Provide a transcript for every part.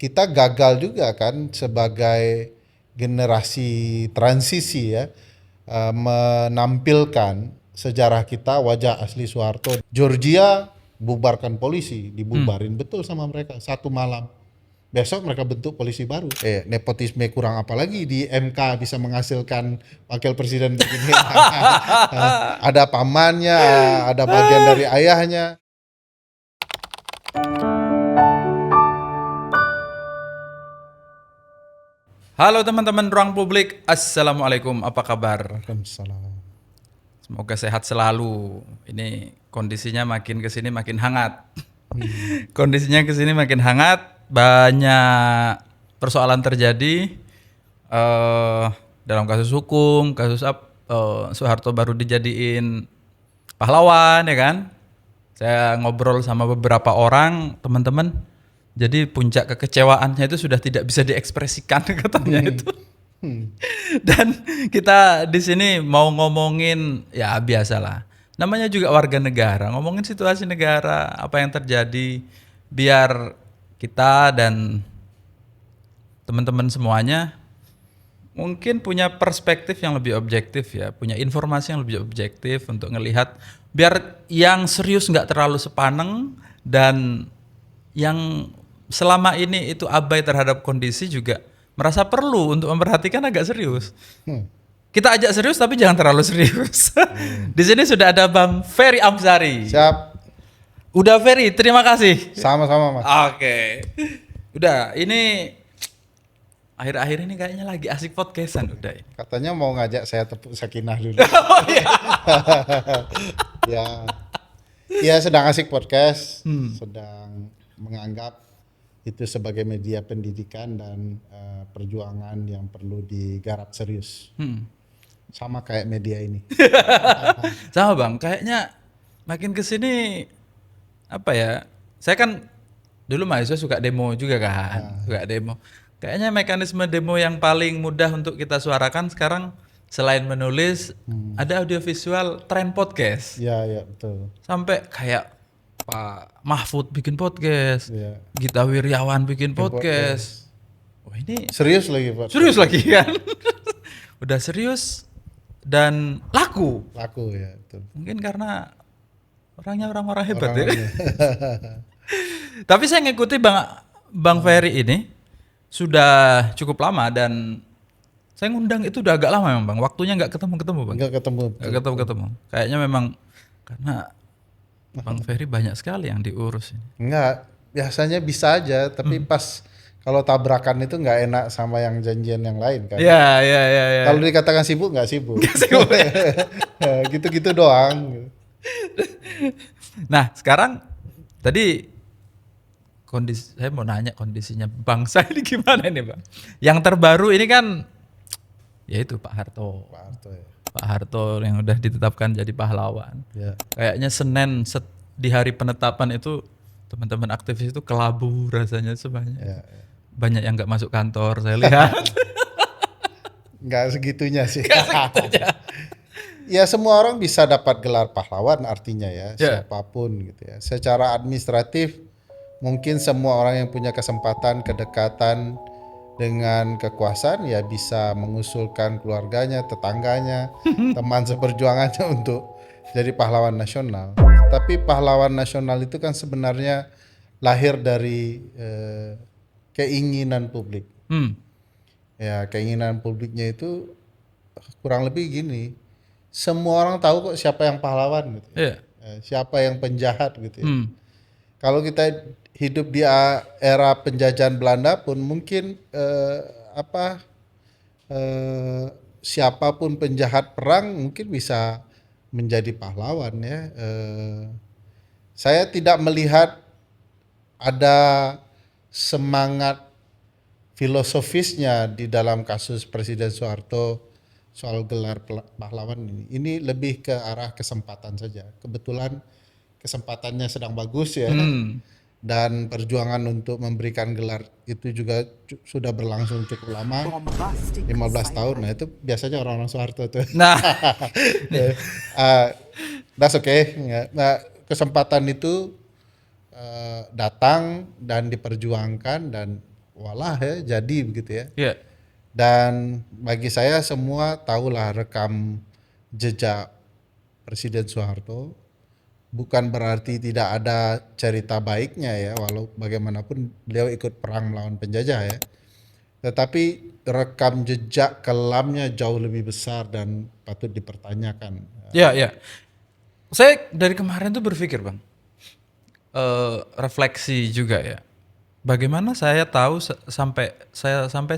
kita gagal juga kan sebagai generasi transisi ya, menampilkan sejarah kita, wajah asli Soeharto. Georgia bubarkan polisi, dibubarin betul sama mereka satu malam. Besok mereka bentuk polisi baru. Nepotisme kurang apa lagi di MK bisa menghasilkan wakil presiden begini. Ada pamannya, ada bagian dari ayahnya. Halo teman-teman Ruang Publik, Assalamualaikum, apa kabar? Waalaikumsalam. Semoga sehat selalu. Ini kondisinya makin kesini makin hangat. Kondisinya kesini makin hangat, banyak persoalan terjadi dalam kasus hukum, Soeharto baru dijadiin pahlawan ya kan. Saya ngobrol sama beberapa orang, teman-teman. Jadi puncak kekecewaannya itu sudah tidak bisa diekspresikan katanya itu. Dan kita di sini mau ngomongin ya biasalah. Namanya juga warga negara, ngomongin situasi negara, apa yang terjadi biar kita dan teman-teman semuanya mungkin punya perspektif yang lebih objektif ya, punya informasi yang lebih objektif untuk ngelihat biar yang serius nggak terlalu sepaneng dan yang selama ini itu abai terhadap kondisi juga merasa perlu untuk memperhatikan agak serius. Kita ajak serius tapi jangan terlalu serius. Di sini sudah ada Bang Ferry Amsari. Siap. Udah Ferry, terima kasih. Sama-sama Mas. Oke. Udah, ini akhir-akhir ini kayaknya lagi asik podcastan udah. Katanya mau ngajak saya tepuk sakinah dulu. Oh iya. Ya sedang asik podcast, sedang menganggap itu sebagai media pendidikan dan perjuangan yang perlu digarap serius. Sama kayak media ini. Sama Bang, kayaknya makin kesini apa ya? Saya kan dulu mahasiswa suka demo juga kan, suka demo. Kayaknya mekanisme demo yang paling mudah untuk kita suarakan sekarang selain menulis ada audiovisual tren podcast. Ya betul. Sampai kayak Pak Mahfud bikin podcast, Ya. Gita Wirjawan bikin podcast. Wah ini Serius lagi Pak. serius lagi kan? Udah serius dan laku. Laku ya betul. Mungkin karena orangnya orang-orang hebat ya. Orangnya. Tapi saya ngikuti Bang Ferry ini sudah cukup lama dan saya ngundang itu udah agak lama memang Bang. Waktunya nggak ketemu-ketemu Bang. Enggak ketemu. Nggak ketemu-ketemu. Kayaknya memang karena Bang Ferry banyak sekali yang diurus ini. Enggak, biasanya bisa aja, tapi pas kalau tabrakan itu nggak enak sama yang janjian yang lain kan. Iya. Kalau dikatakan sibuk nggak sibuk. Gitu-gitu doang. Nah, sekarang tadi saya mau nanya kondisinya bangsa ini gimana ini Bang? Yang terbaru ini kan yaitu Pak Harto. Pak Harto ya. Pak Harto yang udah ditetapkan jadi pahlawan. Ya. Kayaknya Senin di hari penetapan itu teman-teman aktivis itu kelabu rasanya sebanyak. Ya. Banyak yang nggak masuk kantor saya lihat. Nggak segitunya sih. Ya semua orang bisa dapat gelar pahlawan artinya ya, siapapun gitu ya. Secara administratif mungkin semua orang yang punya kesempatan, kedekatan dengan kekuasaan ya bisa mengusulkan keluarganya, tetangganya, teman seperjuangannya untuk jadi pahlawan nasional. Tapi pahlawan nasional itu kan sebenarnya lahir dari keinginan publik. Ya keinginan publiknya itu kurang lebih gini. Semua orang tahu kok siapa yang pahlawan gitu. Siapa yang penjahat gitu ya. Kalau kita hidup di era penjajahan Belanda pun mungkin siapapun penjahat perang mungkin bisa menjadi pahlawan ya. Saya tidak melihat ada semangat filosofisnya di dalam kasus Presiden Soeharto soal gelar pahlawan ini. Ini lebih ke arah kesempatan saja. Kebetulan kesempatannya sedang bagus ya. Dan perjuangan untuk memberikan gelar itu juga sudah berlangsung cukup lama, 15 tahun. Nah itu biasanya orang-orang Soeharto tuh. Nah, that's okay. Nah, kesempatan itu datang dan diperjuangkan dan walah ya jadi begitu ya. Iya. Dan bagi saya semua tahulah rekam jejak Presiden Soeharto. Bukan berarti tidak ada cerita baiknya ya, walau bagaimanapun beliau ikut perang melawan penjajah ya. Tetapi rekam jejak kelamnya jauh lebih besar dan patut dipertanyakan. Iya, iya. Saya dari kemarin tuh berpikir, Bang. Refleksi juga ya. Bagaimana saya tahu sampai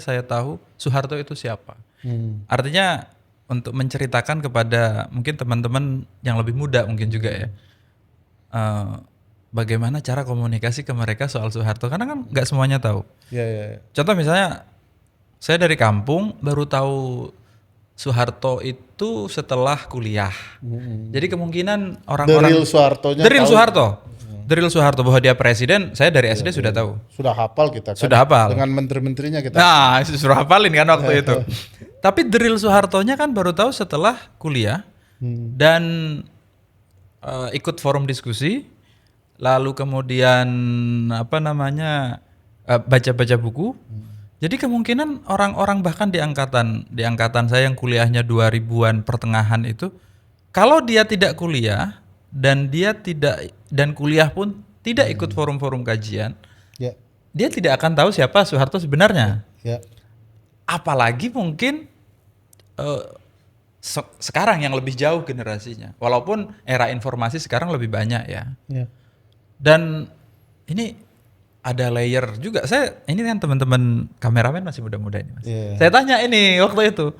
saya tahu Soeharto itu siapa? Artinya untuk menceritakan kepada mungkin teman-teman yang lebih muda mungkin juga ya, bagaimana cara komunikasi ke mereka soal Soeharto, karena kan nggak semuanya tahu. Ya, ya, ya. Contoh misalnya saya dari kampung baru tahu Soeharto itu setelah kuliah. Jadi kemungkinan orang-orang The real Soehartonya The real tahu. Soeharto. The real Soeharto bahwa dia presiden, saya dari SD sudah tahu. Sudah hafal kita kan. Sudah hafal. Dengan menteri-menterinya kita. Nah, sudah hafalin kan waktu itu. Tapi the real Soehartonya kan baru tahu setelah kuliah dan ikut forum diskusi, lalu kemudian baca-baca buku. Jadi kemungkinan orang-orang bahkan di angkatan saya yang kuliahnya 2000-an pertengahan itu, kalau dia tidak kuliah dan kuliah pun tidak ikut forum-forum kajian, Ya, dia tidak akan tahu siapa Soeharto sebenarnya. ya. Apalagi mungkin sekarang yang lebih jauh generasinya. Walaupun era informasi sekarang lebih banyak ya. Ya. Dan ini ada layer juga. Ini kan teman-teman kameramen masih muda-muda ini, Mas. Yeah. Saya tanya ini waktu itu.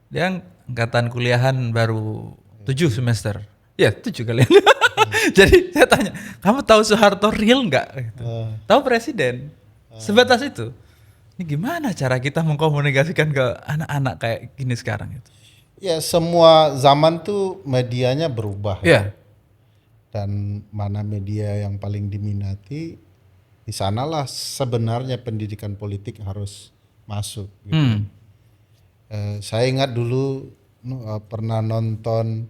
Dia angkatan kuliahan baru 7 semester. Ya, 7 kalian. Jadi saya tanya, "Kamu tahu Soeharto real enggak?" Gitu. Tahu presiden? Sebatas itu. Ini gimana cara kita mengkomunikasikan ke anak-anak kayak gini sekarang itu? Ya, semua zaman tuh medianya berubah. Iya. Dan mana media yang paling diminati, di sanalah sebenarnya pendidikan politik harus masuk. Gitu. Saya ingat dulu pernah nonton,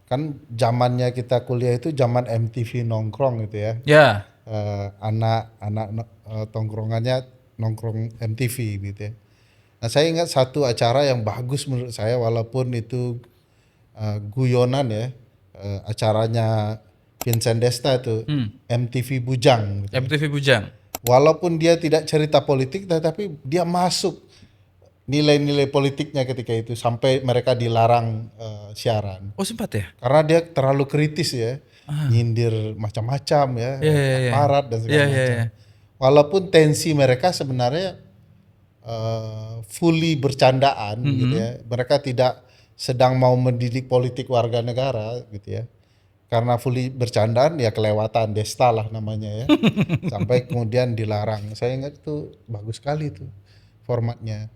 kan zamannya kita kuliah itu zaman MTV nongkrong gitu ya. Ya. Anak-anak tongkrongannya nongkrong MTV gitu ya. Nah, saya ingat satu acara yang bagus menurut saya, walaupun itu guyonan ya, acaranya Vincent Desta itu, MTV Bujang. Gitu. MTV Bujang. Walaupun dia tidak cerita politik, tetapi dia masuk nilai-nilai politiknya ketika itu sampai mereka dilarang siaran. Oh, sempat ya? Karena dia terlalu kritis ya, nyindir macam-macam ya, aparat dan segala macam. Walaupun tensi mereka sebenarnya fully bercandaan gitu ya. Mereka tidak sedang mau mendidik politik warga negara gitu ya. Karena fully bercandaan ya kelewatan, Desta lah namanya ya. Sampai kemudian dilarang. Saya ingat itu bagus sekali itu formatnya.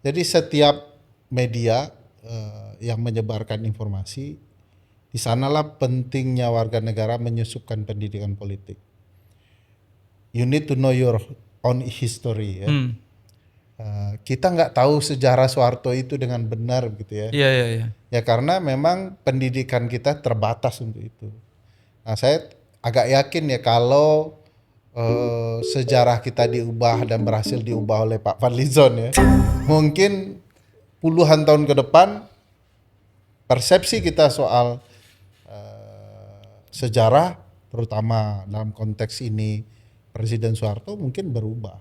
Jadi setiap media yang menyebarkan informasi, di sanalah pentingnya warga negara menyusupkan pendidikan politik. You need to know your own history ya. Kita nggak tahu sejarah Soeharto itu dengan benar gitu ya. Iya. Ya karena memang pendidikan kita terbatas untuk itu. Nah, saya agak yakin ya kalau sejarah kita diubah dan berhasil diubah oleh Pak Fadlizon ya, mungkin puluhan tahun ke depan persepsi kita soal sejarah, terutama dalam konteks ini Presiden Soeharto, mungkin berubah.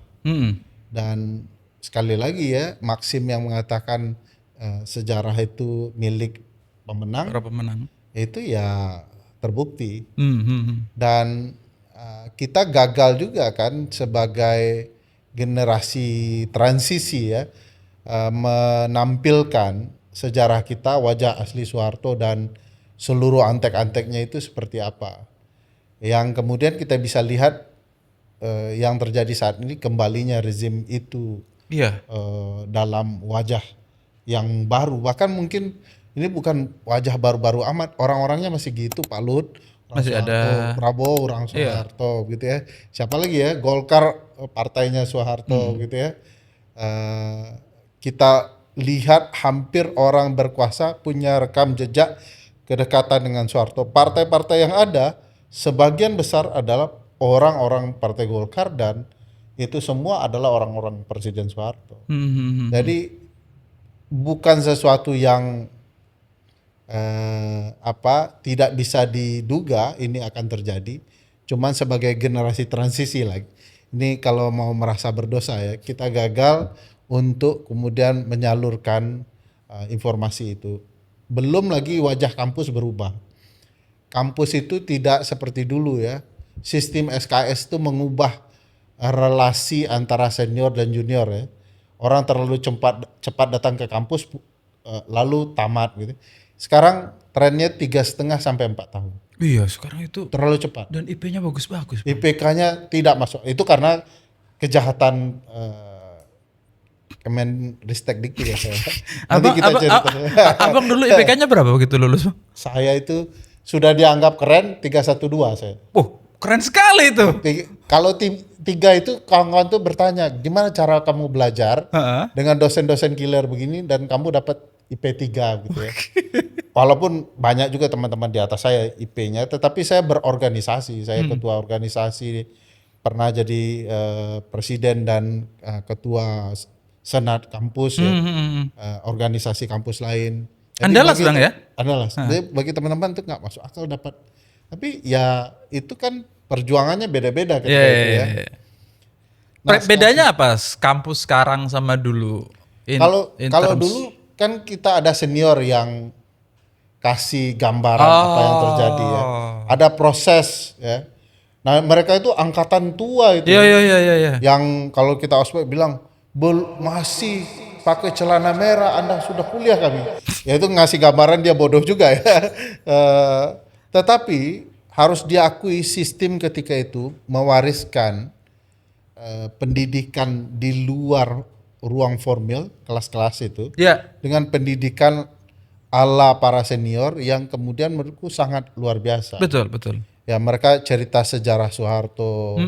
Dan sekali lagi ya, maksim yang mengatakan sejarah itu milik pemenang, Para pemenang. itu ya terbukti. Dan kita gagal juga kan sebagai generasi transisi ya, menampilkan sejarah kita, wajah asli Soeharto dan seluruh antek-anteknya itu seperti apa. Yang kemudian kita bisa lihat yang terjadi saat ini, kembalinya rezim itu dalam wajah yang baru. Bahkan mungkin ini bukan wajah baru-baru amat, orang-orangnya masih gitu, Pak Lut, masih Soeharto, ada Prabowo, orang Soeharto gitu ya. Siapa lagi ya? Golkar, partainya Soeharto gitu ya. Kita lihat hampir orang berkuasa punya rekam jejak kedekatan dengan Soeharto. Partai-partai yang ada sebagian besar adalah orang-orang Partai Golkar dan itu semua adalah orang-orang Presiden Soeharto. Hmm. Jadi bukan sesuatu yang tidak bisa diduga ini akan terjadi. Cuman sebagai generasi transisi lagi. Ini kalau mau merasa berdosa ya, kita gagal untuk kemudian menyalurkan informasi itu. Belum lagi wajah kampus berubah. Kampus itu tidak seperti dulu ya. Sistem SKS itu mengubah relasi antara senior dan junior ya. Orang terlalu cepat datang ke kampus lalu tamat gitu. Sekarang trennya 3,5 sampai 4 tahun. Iya, sekarang itu Terlalu cepat. dan IP-nya bagus-bagus. Bang. IPK-nya tidak masuk. Itu karena kejahatan Kemenristek Dikti ya saya. Nanti kita cerita. Abang dulu IPK-nya berapa begitu lulus? Bang? Saya itu sudah dianggap keren 312 saya. Oh, keren sekali itu. Kalau tim 3 itu kawan-kawan tuh bertanya, gimana cara kamu belajar dengan dosen-dosen killer begini dan kamu dapat IP 3 gitu ya. Walaupun banyak juga teman-teman di atas saya IP-nya, tetapi saya berorganisasi, saya ketua organisasi, pernah jadi presiden dan ketua senat kampus ya, organisasi kampus lain. Jadi Andalas Bang ya? Andalas. Jadi bagi teman-teman tuh nggak masuk akal dapat. Tapi ya itu kan perjuangannya beda-beda ketika itu ya. Nah, Bedanya apa kampus sekarang sama dulu? Kalau dulu kan kita ada senior yang kasih gambaran apa yang terjadi ya. Ada proses ya. Nah, mereka itu angkatan tua itu. Iya. Yang kalau kita ospek bilang masih pakai celana merah, Anda sudah kuliah kami. Ya itu ngasih gambaran dia bodoh juga ya. Tetapi harus diakui sistem ketika itu mewariskan pendidikan di luar ruang formal kelas-kelas itu dengan pendidikan ala para senior yang kemudian menurutku sangat luar biasa. Betul. Ya mereka cerita sejarah Soeharto,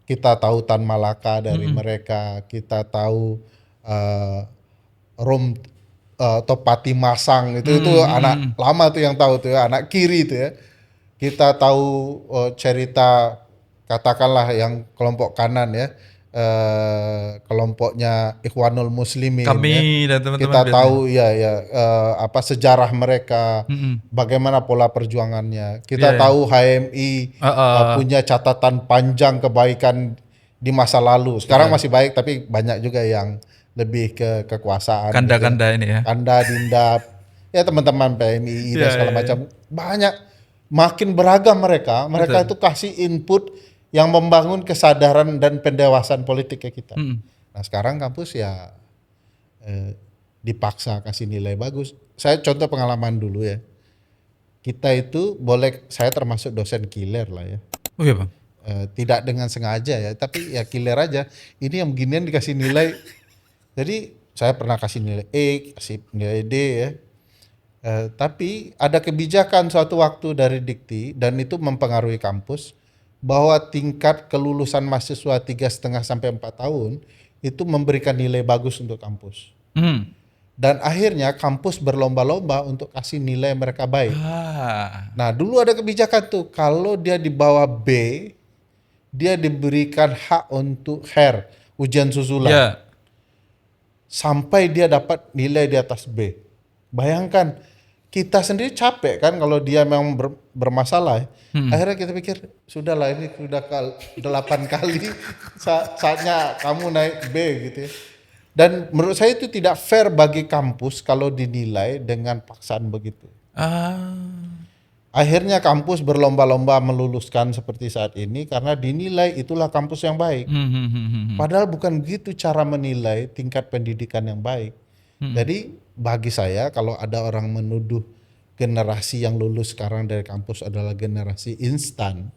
kita tahu Tan Malaka dari mereka, kita tahu Topati Masang itu anak lama tuh yang tahu tuh ya, anak kiri tuh ya. Kita tahu cerita katakanlah yang kelompok kanan ya. Kelompoknya Ikhwanul Muslimin kami ya. dan teman-teman kita tahu apa sejarah mereka, bagaimana pola perjuangannya. Kita tahu HMI punya catatan panjang kebaikan di masa lalu. Sekarang masih baik tapi banyak juga yang lebih ke kekuasaan. Kanda-kanda ini ya. Kanda, Dindap, ya teman-teman PMI dan segala macam. Banyak, makin beragam mereka. Mereka itu kasih input yang membangun kesadaran dan pendewasaan politik ke kita. Nah sekarang kampus ya dipaksa kasih nilai bagus. Saya contoh pengalaman dulu ya. Kita itu saya termasuk dosen killer lah ya. Oh iya Bang. Tidak dengan sengaja ya, tapi ya killer aja. Ini yang beginian dikasih nilai. Jadi saya pernah kasih nilai E, kasih nilai D ya. Tapi ada kebijakan suatu waktu dari Dikti dan itu mempengaruhi kampus, bahwa tingkat kelulusan mahasiswa 3,5 sampai 4 tahun itu memberikan nilai bagus untuk kampus. Dan akhirnya kampus berlomba-lomba untuk kasih nilai mereka baik. Nah dulu ada kebijakan tuh, kalau dia di bawah B, dia diberikan hak untuk ujian susulan. Sampai dia dapat nilai di atas B. Bayangkan, kita sendiri capek kan kalau dia memang bermasalah. Akhirnya kita pikir, sudahlah ini sudah 8 kali saatnya kamu naik B gitu ya. Dan menurut saya itu tidak fair bagi kampus kalau dinilai dengan paksaan begitu. Akhirnya kampus berlomba-lomba meluluskan seperti saat ini karena dinilai itulah kampus yang baik. Padahal bukan gitu cara menilai tingkat pendidikan yang baik. Jadi bagi saya kalau ada orang menuduh generasi yang lulus sekarang dari kampus adalah generasi instan,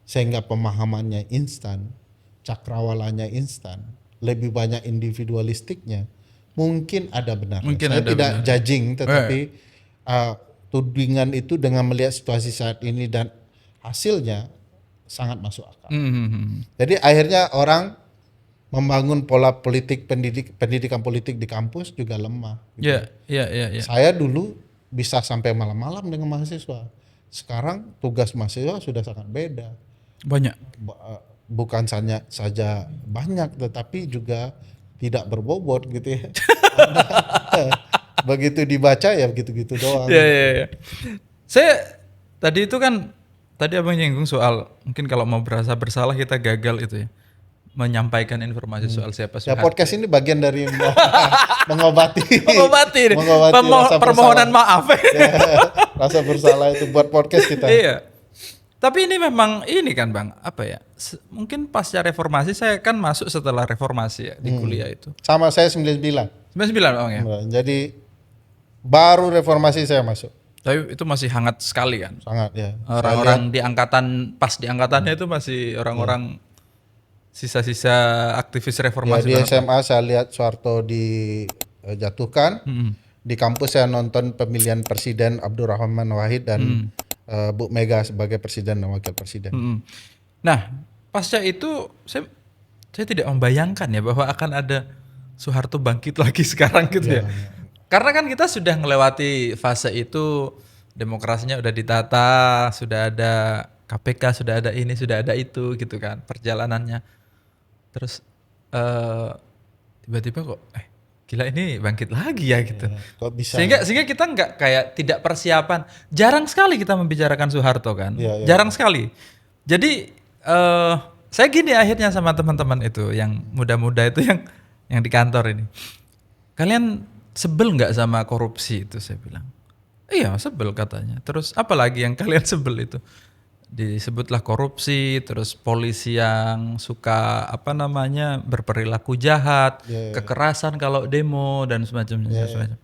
sehingga pemahamannya instan, cakrawalanya instan, lebih banyak individualistiknya, mungkin ada benar. Saya tidak judging, tetapi tudingan itu dengan melihat situasi saat ini dan hasilnya sangat masuk akal. Jadi akhirnya orang membangun pola politik pendidikan politik di kampus juga lemah. Gitu. Saya dulu bisa sampai malam-malam dengan mahasiswa. Sekarang tugas mahasiswa sudah sangat beda. Banyak. bukan saja banyak, tetapi juga tidak berbobot gitu ya. Begitu dibaca ya begitu-gitu doang. Ya. Saya tadi itu kan tadi abang nyinggung soal mungkin kalau mau berasa bersalah kita gagal itu ya menyampaikan informasi soal siapa Ya Soeharto. podcast ini bagian dari mengobati Mengobati rasa permohonan bersalah. maaf. Ya, rasa bersalah itu buat podcast kita. Iya. Tapi ini memang ini kan Bang, apa ya? Mungkin pasca reformasi saya kan masuk setelah reformasi ya di kuliah itu. Sama saya 99. 99 Bang ya. Jadi baru reformasi saya masuk. Tapi itu masih hangat sekali kan. Sangat ya. Orang-orang di angkatan pas di angkatannya itu masih orang-orang sisa-sisa aktivis Ya, reformasi di banget. SMA saya lihat Soeharto dijatuhkan. Di kampus saya nonton pemilihan presiden Abdurrahman Wahid dan Bu Mega sebagai presiden dan wakil presiden. Nah, pasca itu saya tidak membayangkan ya bahwa akan ada Soeharto bangkit lagi sekarang gitu ya. Karena kan kita sudah melewati fase itu, demokrasinya udah ditata, sudah ada KPK, sudah ada ini, sudah ada itu gitu kan perjalanannya. Terus tiba-tiba kok gila ini bangkit lagi ya gitu. Kok bisa? Sehingga kita nggak kayak tidak persiapan. Jarang sekali kita membicarakan Soeharto kan. Jarang sekali. Jadi saya gini akhirnya sama teman-teman itu yang muda-muda itu yang di kantor ini. Kalian sebel nggak sama korupsi itu, saya bilang. Iya sebel katanya. Terus apalagi yang kalian sebel itu? Disebutlah korupsi, terus polisi yang suka berperilaku jahat, kekerasan kalau demo dan semacamnya. Nah,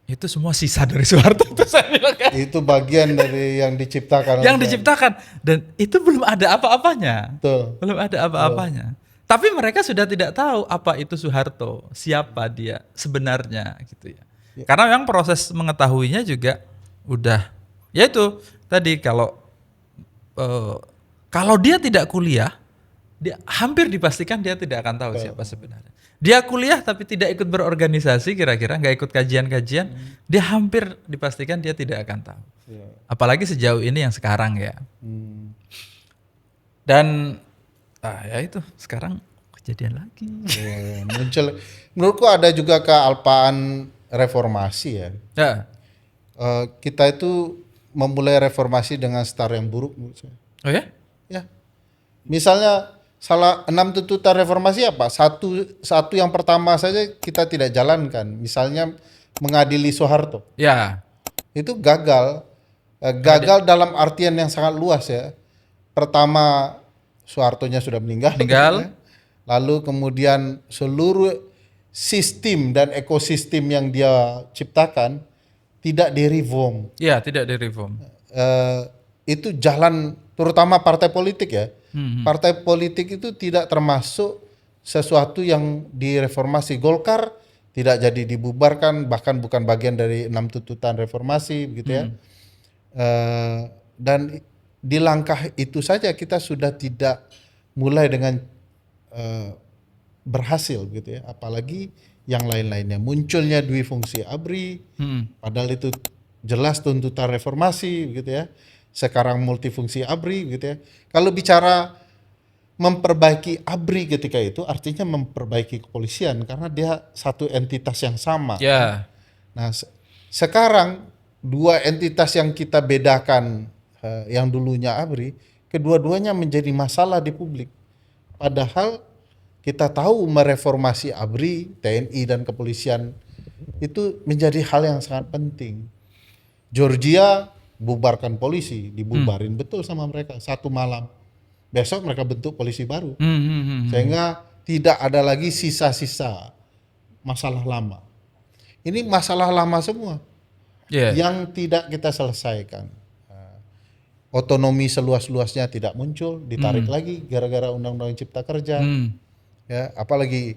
itu semua sisa dari Soeharto itu saya bilang kan. Itu bagian dari yang diciptakan. Yang diciptakan dan itu belum ada apa-apanya. Betul. Belum ada apa-apanya. Tapi mereka sudah tidak tahu apa itu Soeharto, siapa dia sebenarnya gitu ya. Karena memang proses mengetahuinya juga udah yaitu tadi kalau dia tidak kuliah, dia hampir dipastikan dia tidak akan tahu siapa sebenarnya. Dia kuliah tapi tidak ikut berorganisasi kira-kira, nggak ikut kajian-kajian, dia hampir dipastikan dia tidak akan tahu. Apalagi sejauh ini yang sekarang ya. Dan ya itu sekarang kejadian lagi. Muncul. Menurutku ada juga kealpaan reformasi ya. Kita itu memulai reformasi dengan start yang buruk menurut saya. Oh ya? Ya. Misalnya salah 6 tuntutan reformasi apa? Satu yang pertama saja kita tidak jalankan. Misalnya mengadili Soeharto. Ya. Itu gagal. Gagal dalam artian yang sangat luas ya. Pertama Soehartonya sudah meninggal. Lalu kemudian seluruh sistem dan ekosistem yang dia ciptakan tidak direform. Iya, tidak direform. Itu jalan terutama partai politik ya. Partai politik itu tidak termasuk sesuatu yang direformasi. Golkar tidak jadi dibubarkan, bahkan bukan bagian dari 6 tuntutan reformasi begitu ya. Dan di langkah itu saja kita sudah tidak mulai dengan berhasil gitu ya. Apalagi yang lain-lainnya, munculnya dui fungsi ABRI, padahal itu jelas tuntutan reformasi gitu ya. Sekarang multifungsi ABRI gitu ya. Kalau bicara memperbaiki ABRI ketika itu artinya memperbaiki kepolisian karena dia satu entitas yang sama. Nah, sekarang dua entitas yang kita bedakan yang dulunya ABRI, kedua-duanya menjadi masalah di publik. Padahal kita tahu mereformasi ABRI, TNI dan kepolisian itu menjadi hal yang sangat penting. Georgia bubarkan polisi, dibubarin betul sama mereka satu malam. Besok mereka bentuk polisi baru. Sehingga tidak ada lagi sisa-sisa masalah lama. Ini masalah lama semua yang tidak kita selesaikan. Otonomi seluas-luasnya tidak muncul, ditarik lagi gara-gara Undang-Undang Cipta Kerja. Ya, apalagi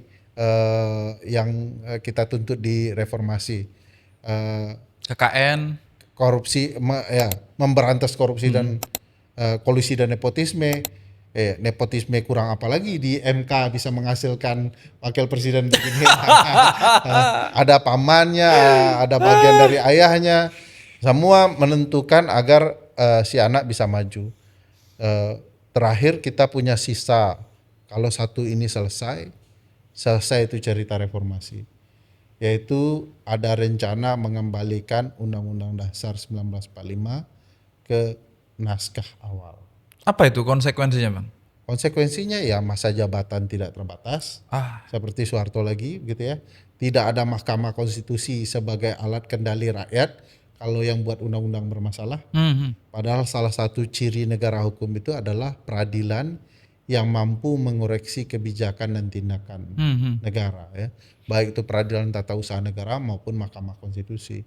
yang kita tuntut di reformasi, KKN, korupsi, memberantas korupsi dan kolusi dan nepotisme. Nepotisme kurang apalagi di MK bisa menghasilkan wakil presiden begini. Ada pamannya, ada bagian dari ayahnya, semua menentukan agar si anak bisa maju. terakhir kita punya sisa, kalau satu ini selesai itu cerita reformasi. Yaitu ada rencana mengembalikan Undang-Undang Dasar 1945 ke naskah awal. Apa itu konsekuensinya, Bang? Konsekuensinya ya masa jabatan tidak terbatas, seperti Soeharto lagi gitu ya. Tidak ada Mahkamah Konstitusi sebagai alat kendali rakyat kalau yang buat undang-undang bermasalah. Padahal salah satu ciri negara hukum itu adalah peradilan yang mampu mengoreksi kebijakan dan tindakan negara ya. Baik itu peradilan tata usaha negara maupun Mahkamah Konstitusi.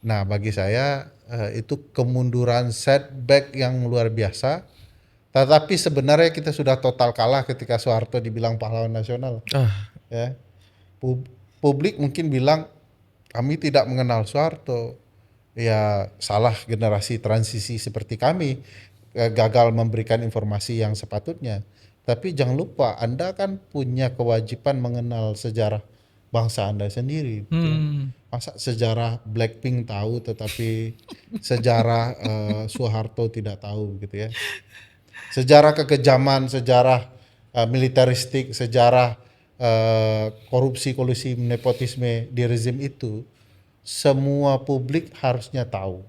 Nah bagi saya itu kemunduran setback yang luar biasa. Tetapi sebenarnya kita sudah total kalah ketika Soeharto dibilang pahlawan nasional. Ya. Publik mungkin bilang kami tidak mengenal Soeharto. Ya salah generasi transisi seperti kami gagal memberikan informasi yang sepatutnya. Tapi jangan lupa Anda kan punya kewajiban mengenal sejarah bangsa Anda sendiri. Ya. Masa sejarah Blackpink tahu tetapi sejarah Soeharto tidak tahu gitu ya. Sejarah kekejaman, sejarah militeristik, sejarah korupsi, kolusi, nepotisme di rezim itu, semua publik harusnya tahu.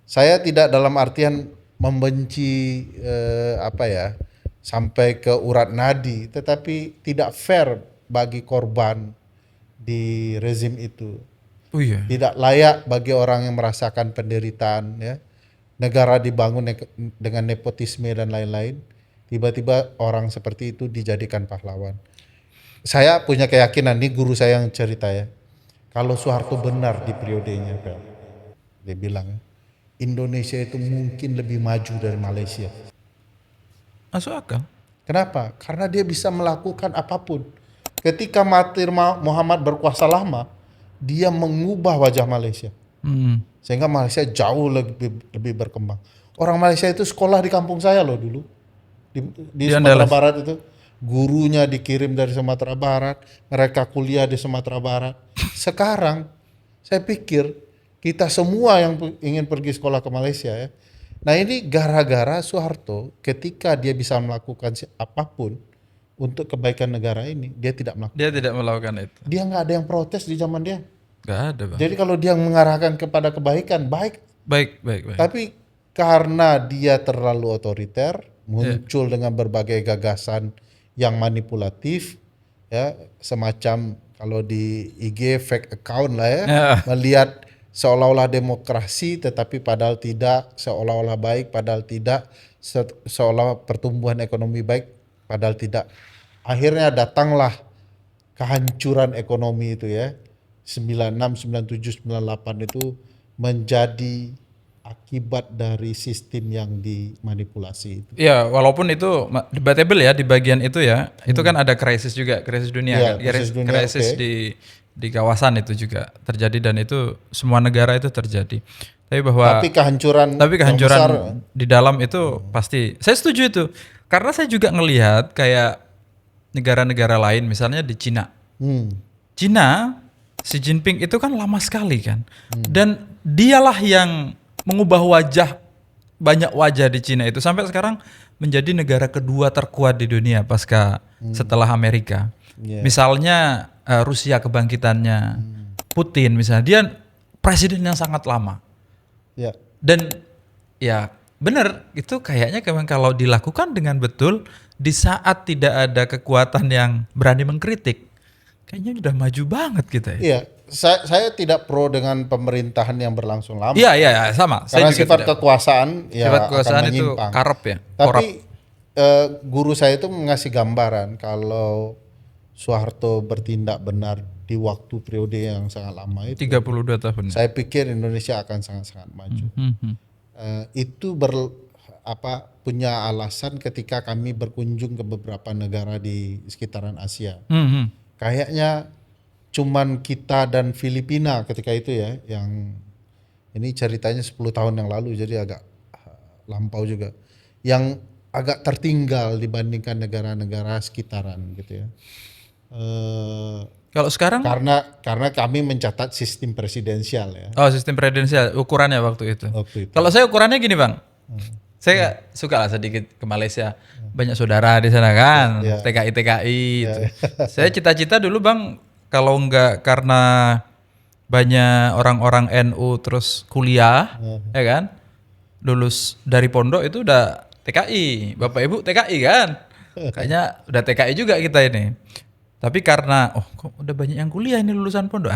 Saya tidak dalam artian membenci sampai ke urat nadi, tetapi tidak fair bagi korban di rezim itu. Tidak layak bagi orang yang merasakan penderitaan ya. Negara dibangun dengan nepotisme dan lain-lain, tiba-tiba orang seperti itu dijadikan pahlawan. Saya punya keyakinan, ini guru saya yang cerita ya, kalau Soeharto benar di periodenya, dia bilang Indonesia itu mungkin lebih maju dari Malaysia. Masuk akal. Kenapa? Karena dia bisa melakukan apapun. Ketika Mahathir Muhammad berkuasa lama, dia mengubah wajah Malaysia. Sehingga Malaysia jauh lebih berkembang. Orang Malaysia itu sekolah di kampung saya loh dulu. Di Sumatera Barat itu. Gurunya dikirim dari Sumatera Barat. Mereka kuliah di Sumatera Barat. Sekarang saya pikir kita semua yang ingin pergi sekolah ke Malaysia ya. Nah ini gara-gara Soeharto ketika dia bisa melakukan apapun untuk kebaikan negara ini. Dia tidak melakukan. Dia tidak melakukan itu. Dia nggak ada yang protes di zaman dia. Gak ada, Bang. Jadi kalau dia mengarahkan kepada kebaikan, baik. Tapi karena dia terlalu otoriter, muncul dengan berbagai gagasan yang manipulatif, ya semacam kalau di IG fake account lah ya, melihat seolah-olah demokrasi, tetapi padahal tidak, seolah-olah baik, padahal tidak, seolah pertumbuhan ekonomi baik, padahal tidak. Akhirnya datanglah kehancuran ekonomi itu ya. 96, 97, 98 itu menjadi akibat dari sistem yang dimanipulasi itu. Ya, walaupun itu debatable ya di bagian itu ya. Itu kan ada krisis juga, krisis dunia kan. Krisis di kawasan itu juga terjadi dan itu semua negara itu terjadi. Tapi kehancuran besar di dalam itu pasti. Saya setuju itu. Karena saya juga ngelihat kayak negara-negara lain misalnya di Cina. Cina Xi Jinping itu kan lama sekali kan. Dan dialah yang mengubah banyak wajah di Cina itu. Sampai sekarang menjadi negara kedua terkuat di dunia pasca setelah Amerika. Misalnya Rusia kebangkitannya, Putin misalnya. Dia presiden yang sangat lama. Dan ya benar, itu kayaknya kalau dilakukan dengan betul, di saat tidak ada kekuatan yang berani mengkritik, kayaknya udah maju banget kita ya. Iya, saya tidak pro dengan pemerintahan yang berlangsung lama. Iya, sama. Karena sifat kekuasaan ya akan itu menyimpang. karep ya. Tapi guru saya itu ngasih gambaran kalau Soeharto bertindak benar di waktu periode yang sangat lama itu. 32 tahun. Saya pikir Indonesia akan sangat-sangat maju. Itu punya alasan ketika kami berkunjung ke beberapa negara di sekitaran Asia. Kayaknya cuman kita dan Filipina ketika itu ya, yang ini ceritanya 10 tahun yang lalu jadi agak lampau juga, yang agak tertinggal dibandingkan negara-negara sekitaran gitu ya. Kalau sekarang karena kami mencatat sistem presidensial ya. Oh, sistem presidensial ukurannya waktu itu. Kalau saya ukurannya gini, Bang. Saya suka lah sedikit ke Malaysia. Banyak saudara di sana kan, Ya. TKI itu. Saya cita-cita dulu Bang, kalau nggak karena banyak orang-orang NU terus kuliah, ya kan, lulus dari pondok itu udah TKI, Bapak Ibu TKI kan, kayaknya udah TKI juga kita ini. Tapi karena kok udah banyak yang kuliah ini lulusan pondok,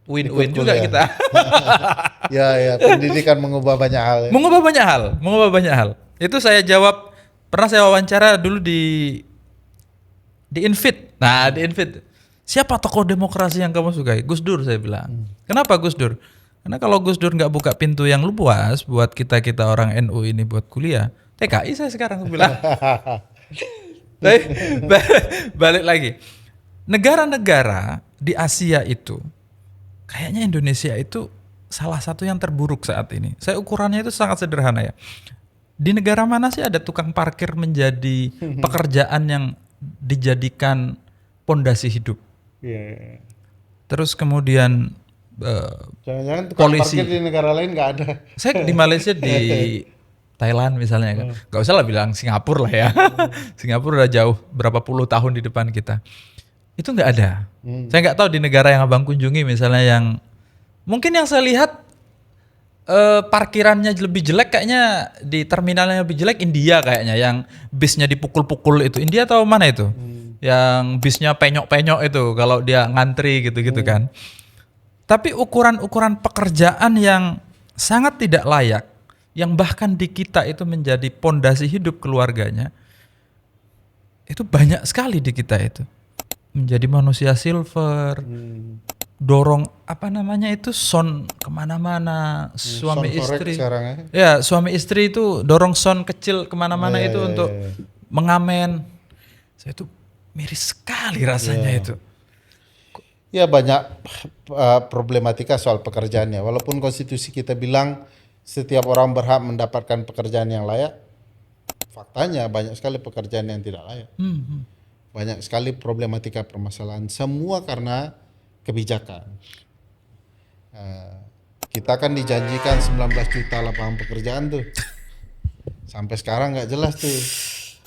win-win Ikut juga kuliah. kita. Ya, pendidikan mengubah banyak hal ya. Mengubah banyak hal. Itu saya jawab, pernah saya wawancara dulu di Infit. Nah, di Infit. Siapa tokoh demokrasi yang kamu sukai? Gus Dur, saya bilang. Kenapa Gus Dur? Karena kalau Gus Dur nggak buka pintu yang luas buat kita orang NU ini buat kuliah, TKI saya sekarang bilang. Tapi balik lagi. Negara-negara di Asia itu, kayaknya Indonesia itu salah satu yang terburuk saat ini. Saya ukurannya itu sangat sederhana ya. Di negara mana sih ada tukang parkir menjadi pekerjaan yang dijadikan pondasi hidup? Iya. Terus kemudian Jangan-jangan tukang polisi. parkir di negara lain nggak ada. Saya di Malaysia di Thailand misalnya kan. Gak usah lah bilang Singapura lah ya. Singapura udah jauh berapa puluh tahun di depan kita. Itu nggak ada. Saya nggak tahu di negara yang Abang kunjungi misalnya yang mungkin yang saya lihat parkirannya lebih jelek kayaknya di terminalnya lebih jelek India kayaknya yang bisnya dipukul-pukul itu. India atau mana itu? Yang bisnya penyok-penyok itu kalau dia ngantri gitu-gitu kan. Tapi ukuran-ukuran pekerjaan yang sangat tidak layak yang bahkan di kita itu menjadi pondasi hidup keluarganya. Itu banyak sekali di kita itu. Menjadi manusia silver, dorong apa namanya itu son kemana-mana, suami Son korek istri. sekarang ya. Ya suami istri itu dorong son kecil kemana-mana itu untuk mengamen. Saya itu miris sekali rasanya itu. Ya banyak problematika soal pekerjaannya. Walaupun konstitusi kita bilang setiap orang berhak mendapatkan pekerjaan yang layak, faktanya banyak sekali pekerjaan yang tidak layak. Banyak sekali problematika permasalahan. Semua karena kebijakan. Kita kan dijanjikan 19 juta lapangan pekerjaan tuh. Sampai sekarang nggak jelas tuh.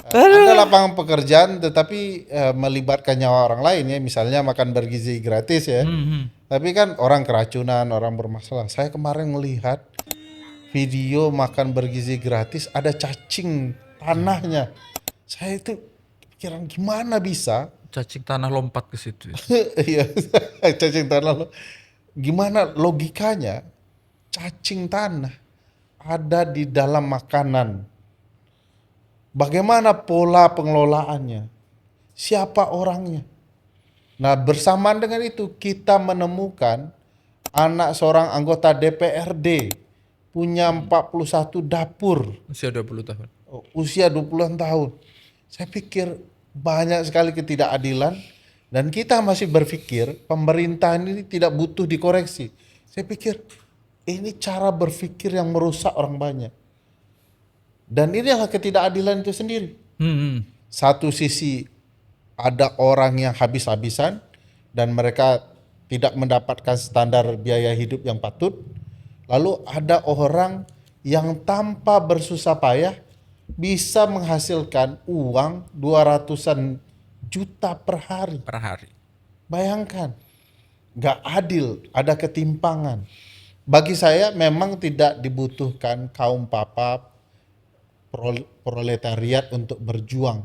Ada lapangan pekerjaan tetapi melibatkan nyawa orang lain ya. Misalnya makan bergizi gratis ya. Tapi kan orang keracunan, orang bermasalah. Saya kemarin melihat video makan bergizi gratis ada cacing tanahnya. Saya itu pikiran gimana bisa Cacing tanah lompat ke situ. iya cacing tanah gimana logikanya cacing tanah ada di dalam makanan, bagaimana pola pengelolaannya, siapa orangnya. Nah bersamaan dengan itu kita menemukan anak seorang anggota DPRD punya 41 dapur Usia 20 tahun. usia 20-an tahun. Saya pikir banyak sekali ketidakadilan dan kita masih berpikir pemerintahan ini tidak butuh dikoreksi. Saya pikir ini cara berpikir yang merusak orang banyak. Dan inilah ketidakadilan itu sendiri. Satu sisi ada orang yang habis-habisan dan mereka tidak mendapatkan standar biaya hidup yang patut. Lalu ada orang yang tanpa bersusah payah bisa menghasilkan uang 200-an juta per hari. Per hari. Bayangkan, gak adil, ada ketimpangan. Bagi saya memang tidak dibutuhkan kaum papa proletariat untuk berjuang.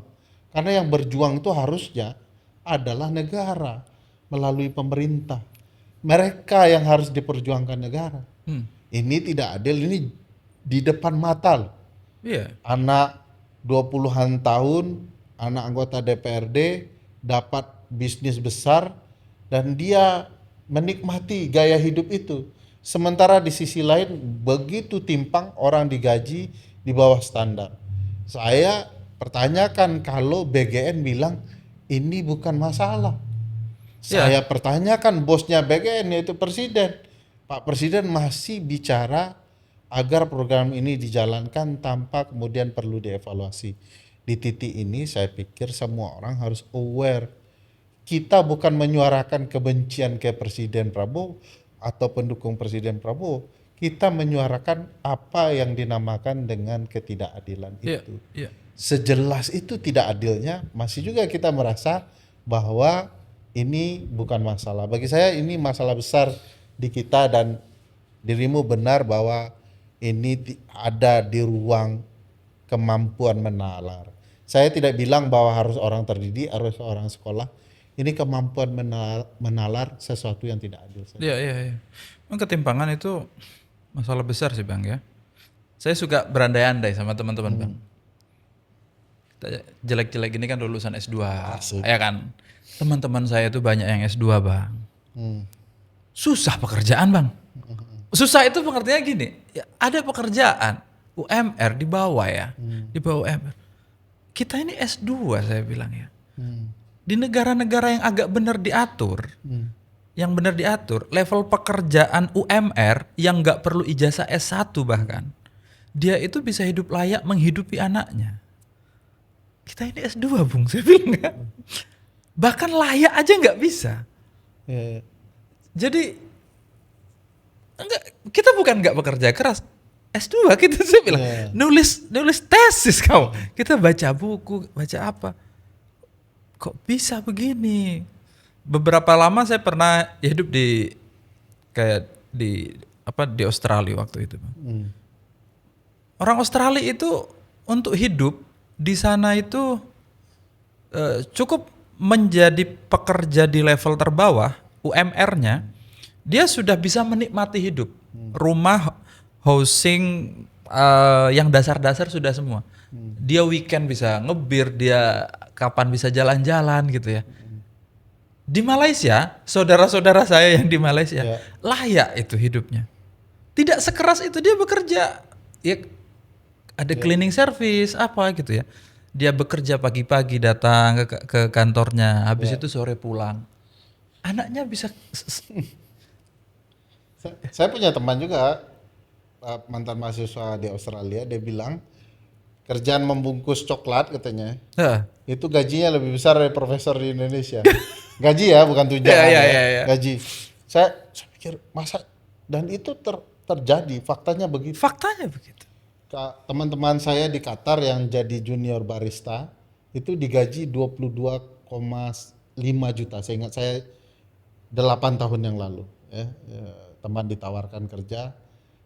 Karena yang berjuang itu harusnya adalah negara melalui pemerintah. Mereka yang harus diperjuangkan negara. Ini tidak adil, ini di depan mata loh. Iya. Anak 20-an tahun, anak anggota DPRD dapat bisnis besar dan dia menikmati gaya hidup itu. Sementara di sisi lain begitu timpang orang digaji di bawah standar. Saya pertanyakan kalau BGN bilang ini bukan masalah. Saya pertanyakan bosnya BGN yaitu Presiden. Pak Presiden masih bicara agar program ini dijalankan tanpa kemudian perlu dievaluasi. Di titik ini saya pikir semua orang harus aware. Kita bukan menyuarakan kebencian ke Presiden Prabowo atau pendukung Presiden Prabowo. kita menyuarakan apa yang dinamakan dengan ketidakadilan Iya, itu. iya. Sejelas itu tidak adilnya, masih juga kita merasa bahwa ini bukan masalah. Bagi saya ini masalah besar di kita, dan dirimu benar bahwa ini ada di ruang kemampuan menalar. Saya tidak bilang bahwa harus orang terdidik, harus orang sekolah. Ini kemampuan menalar sesuatu yang tidak adil saja. Iya, iya, iya. Memang ketimpangan itu masalah besar sih Bang ya. Saya suka berandai-andai sama teman-teman Bang. Kita jelek-jelek gini kan lulusan S2, ya kan. Teman-teman saya tuh banyak yang S2 Bang. Susah pekerjaan Bang. Susah itu pengertiannya gini, ya ada pekerjaan UMR di bawah ya, di bawah UMR. Kita ini S2 saya bilang ya. Di negara-negara yang agak benar diatur, level pekerjaan UMR yang nggak perlu ijazah S1 bahkan, dia itu bisa hidup layak menghidupi anaknya. Kita ini S2 Bung, saya bilang ya. Bahkan layak aja nggak bisa. Jadi kita bukan nggak bekerja keras. S2 kita saya bilang nulis tesis kau. Kita baca buku, baca apa? Kok bisa begini? Beberapa lama saya pernah hidup di di Australia waktu itu. Orang Australia itu untuk hidup di sana itu cukup menjadi pekerja di level terbawah, UMR-nya, dia sudah bisa menikmati hidup. Rumah, housing, yang dasar-dasar sudah semua. Dia weekend bisa ngebir, dia kapan bisa jalan-jalan gitu ya. Di Malaysia, saudara-saudara saya yang di Malaysia, layak itu hidupnya. Tidak sekeras itu dia bekerja. Ya, ada cleaning service apa gitu ya. Dia bekerja pagi-pagi datang ke kantornya, habis itu sore pulang. Anaknya bisa. Saya punya teman juga, mantan mahasiswa di Australia, dia bilang kerjaan membungkus coklat katanya, itu gajinya lebih besar dari profesor di Indonesia. Gaji ya, bukan tunjangan ya. Gaji. Saya pikir masa, dan itu terjadi, faktanya begitu. Faktanya begitu. Teman-teman saya di Qatar yang jadi junior barista itu digaji 22,5 juta. Saya ingat saya 8 tahun yang lalu ya, teman ditawarkan kerja,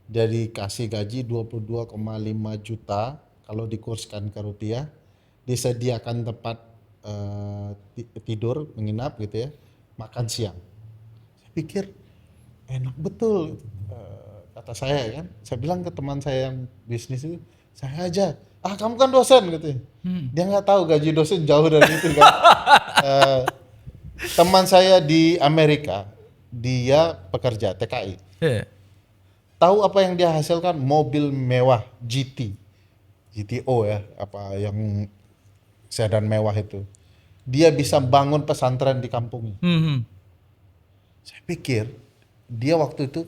dia dikasih gaji 22,5 juta, kalau dikurskan ke rupiah, disediakan tempat tidur, menginap gitu ya, makan siang. Saya pikir enak betul, kata saya kan. Saya bilang ke teman saya yang bisnis itu, saya aja, kamu kan dosen gitu. Dia nggak tahu gaji dosen jauh dari itu kan. Teman saya di Amerika, dia pekerja TKI. Tahu apa yang dia hasilkan? Mobil mewah GTO ya, apa yang sedan mewah itu. Dia bisa bangun pesantren di kampungnya. Saya pikir dia waktu itu,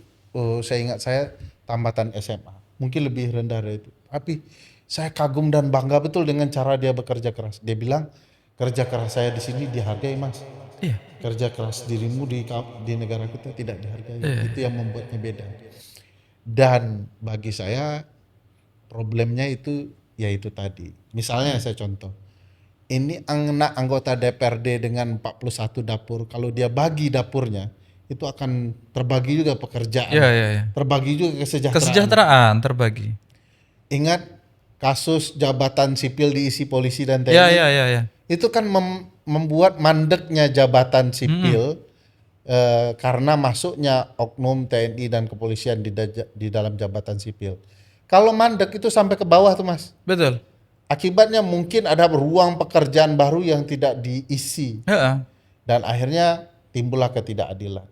saya ingat saya tambatan SMA, mungkin lebih rendah dari itu. Tapi saya kagum dan bangga betul dengan cara dia bekerja keras. Dia bilang kerja keras saya di sini dihargai Mas. Kerja keras dirimu di negara kita tidak dihargai. Itu yang membuatnya beda. Dan bagi saya problemnya itu yaitu tadi. Misalnya saya contoh. Ini anak anggota DPRD dengan 41 dapur, kalau dia bagi dapurnya, itu akan terbagi juga pekerjaan. Terbagi juga Kesejahteraan terbagi. Ingat kasus jabatan sipil diisi polisi dan TNI. Itu kan membuat mandeknya jabatan sipil karena masuknya oknum TNI dan kepolisian di dalam jabatan sipil. Kalau mandek itu sampai ke bawah tuh Mas. Betul. Akibatnya mungkin ada ruang pekerjaan baru yang tidak diisi. Dan akhirnya timbullah ketidakadilan.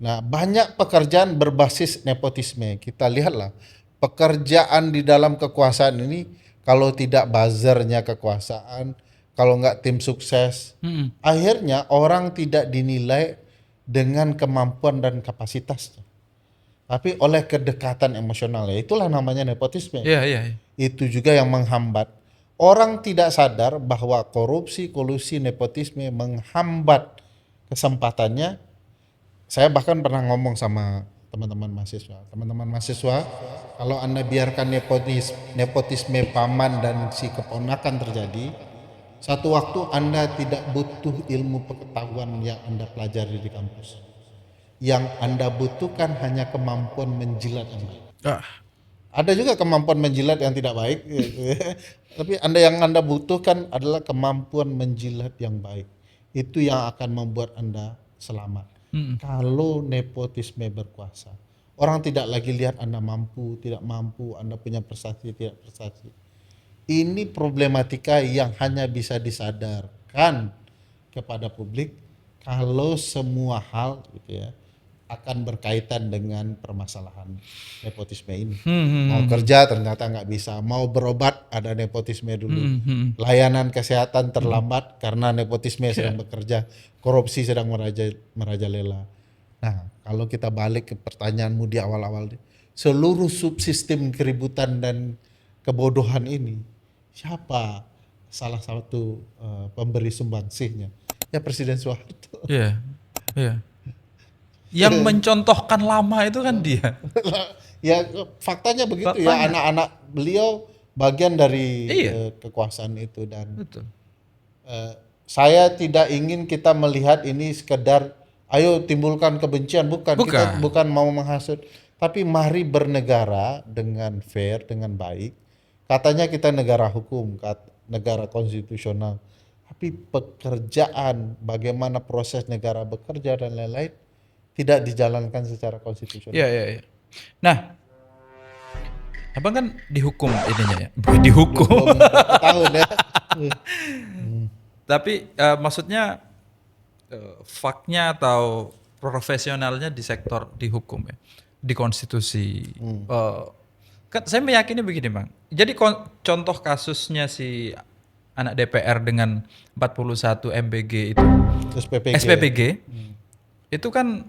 Nah, banyak pekerjaan berbasis nepotisme. Kita lihatlah pekerjaan di dalam kekuasaan ini, kalau tidak buzzernya kekuasaan, kalau nggak tim sukses, akhirnya orang tidak dinilai dengan kemampuan dan kapasitasnya, tapi oleh kedekatan emosional. Ya itulah namanya nepotisme. Itu juga yang menghambat. Orang tidak sadar bahwa korupsi, kolusi, nepotisme menghambat kesempatannya. Saya bahkan pernah ngomong sama teman-teman mahasiswa. Teman-teman mahasiswa, kalau Anda biarkan nepotisme paman dan si keponakan terjadi, satu waktu Anda tidak butuh ilmu pengetahuan yang Anda pelajari di kampus. Yang Anda butuhkan hanya kemampuan menjilat Anda. Ada juga kemampuan menjilat yang tidak baik, gitu ya. Tapi yang Anda butuhkan adalah kemampuan menjilat yang baik. Itu yang akan membuat Anda selamat. Kalau nepotisme berkuasa, orang tidak lagi lihat Anda mampu, tidak mampu, Anda punya prestasi, tidak prestasi. Ini problematika yang hanya bisa disadarkan kepada publik kalau semua hal gitu ya akan berkaitan dengan permasalahan nepotisme ini. Mau kerja ternyata nggak bisa, mau berobat ada nepotisme dulu, layanan kesehatan terlambat karena nepotisme sedang bekerja, korupsi sedang merajalela. Nah, kalau kita balik ke pertanyaanmu di awal-awal, seluruh subsistem keributan dan kebodohan ini, siapa salah satu pemberi sumbangsihnya? Ya Presiden Soeharto. Iya. Iya. Yang mencontohkan lama itu kan dia. Ya faktanya begitu ya, anak-anak beliau bagian dari kekuasaan itu dan Betul. saya tidak ingin kita melihat ini sekedar ayo timbulkan kebencian, kita bukan mau menghasut, tapi mari bernegara dengan fair, dengan baik. Katanya kita negara hukum, negara konstitusional, tapi pekerjaan bagaimana proses negara bekerja dan lain-lain tidak dijalankan secara konstitusional. Iya. Nah, abang kan dihukum ininya ya, dihukum. Tahun ya. Tapi maksudnya faknya atau profesionalnya di sektor di hukum ya, di konstitusi. Kan saya meyakini begini bang. Jadi contoh kasusnya si anak DPR dengan 41 MBG itu, SPPG, itu kan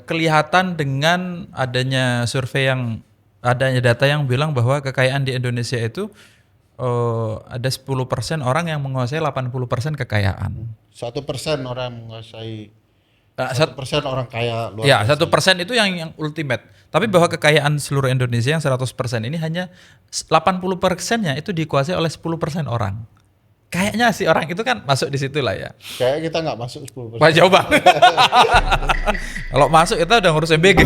kelihatan dengan adanya survei adanya data yang bilang bahwa kekayaan di Indonesia itu ada 10% orang yang menguasai 80% kekayaan. 1% orang menguasai 1% orang kaya luar biasa. Ya, 1% itu yang ultimate. Tapi bahwa kekayaan seluruh Indonesia yang 100% ini hanya 80%-nya itu dikuasai oleh 10% orang. Kayaknya si orang itu kan masuk di situ lah ya. Kayak kita nggak masuk 10%. Wah jauh banget. Kalau masuk kita udah ngurus MBG.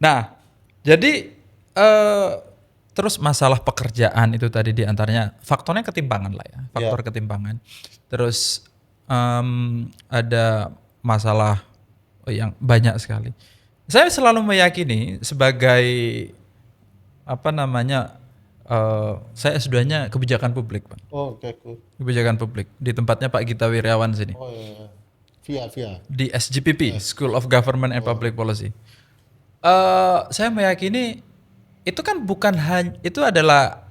Nah, jadi terus masalah pekerjaan itu tadi diantaranya faktornya ketimpangan lah ya, faktor ketimpangan. Terus ada masalah yang banyak sekali. Saya selalu meyakini sebagai saya S2-nya kebijakan publik, Bang. Oh, oke, cool. Kebijakan publik di tempatnya Pak Gita Wirjawan sini. Oh iya. Via. Di SGPP, School of Government and Public Policy. Saya meyakini itu kan bukan hanya itu adalah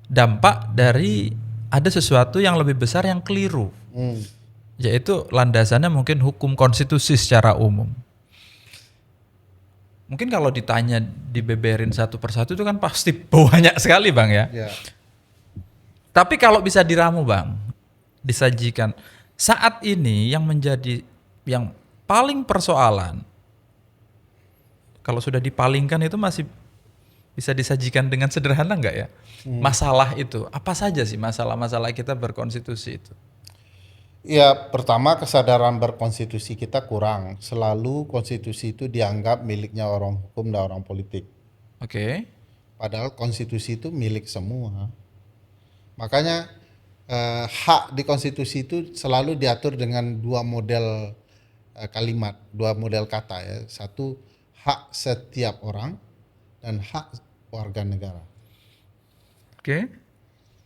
dampak dari ada sesuatu yang lebih besar yang keliru. Yaitu landasannya mungkin hukum konstitusi secara umum. Mungkin kalau ditanya dibeberin satu persatu itu kan pasti banyak sekali Bang ya. Tapi kalau bisa diramu Bang, disajikan. Saat ini yang paling persoalan, kalau sudah dipalingkan itu masih bisa disajikan dengan sederhana nggak ya? Masalah itu, apa saja sih masalah-masalah kita berkonstitusi itu? Ya, pertama kesadaran berkonstitusi kita kurang. Selalu konstitusi itu dianggap miliknya orang hukum dan orang politik. Oke. Padahal konstitusi itu milik semua. Makanya hak di konstitusi itu selalu diatur dengan dua model kalimat, dua model kata ya. Satu, hak setiap orang dan hak warga negara. Oke.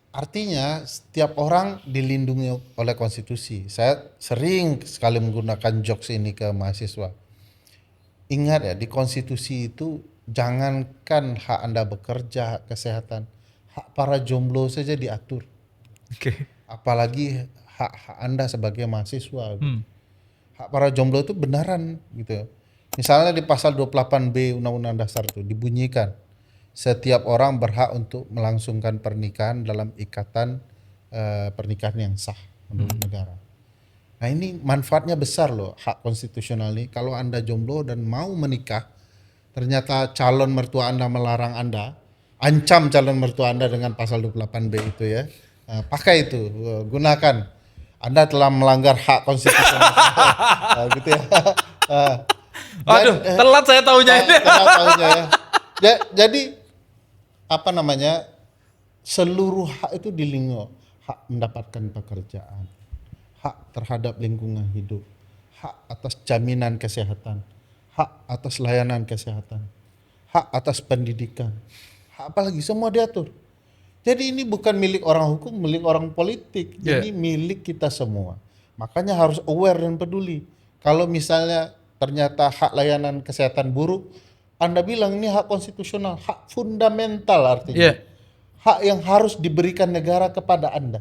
Artinya setiap orang dilindungi oleh konstitusi. Saya sering sekali menggunakan jokes ini ke mahasiswa. Ingat ya, di konstitusi itu jangankan hak Anda bekerja, hak kesehatan, hak para jomblo saja diatur. Apalagi hak Anda sebagai mahasiswa. Hak para jomblo itu benaran gitu. Misalnya di pasal 28B Undang-Undang Dasar itu dibunyikan setiap orang berhak untuk melangsungkan pernikahan dalam ikatan pernikahan yang sah menurut negara. Nah ini manfaatnya besar loh hak konstitusional ini. Kalau Anda jomblo dan mau menikah, ternyata calon mertua Anda melarang Anda, ancam calon mertua Anda dengan pasal 28B itu ya. Nah, pakai itu, gunakan. Anda telah melanggar hak konstitusional. Gitu ya. Eh, Waduh, telat saya tahunya ini. Telat tahunya ya. Jadi apa namanya? Seluruh hak itu dilindungi, hak mendapatkan pekerjaan, hak terhadap lingkungan hidup, hak atas jaminan kesehatan, hak atas layanan kesehatan, hak atas pendidikan, hak apalagi semua diatur. Jadi ini bukan milik orang hukum, milik orang politik, ini milik kita semua. Makanya harus aware dan peduli. Kalau misalnya ternyata hak layanan kesehatan buruk, Anda bilang ini hak konstitusional, hak fundamental artinya. Hak yang harus diberikan negara kepada Anda.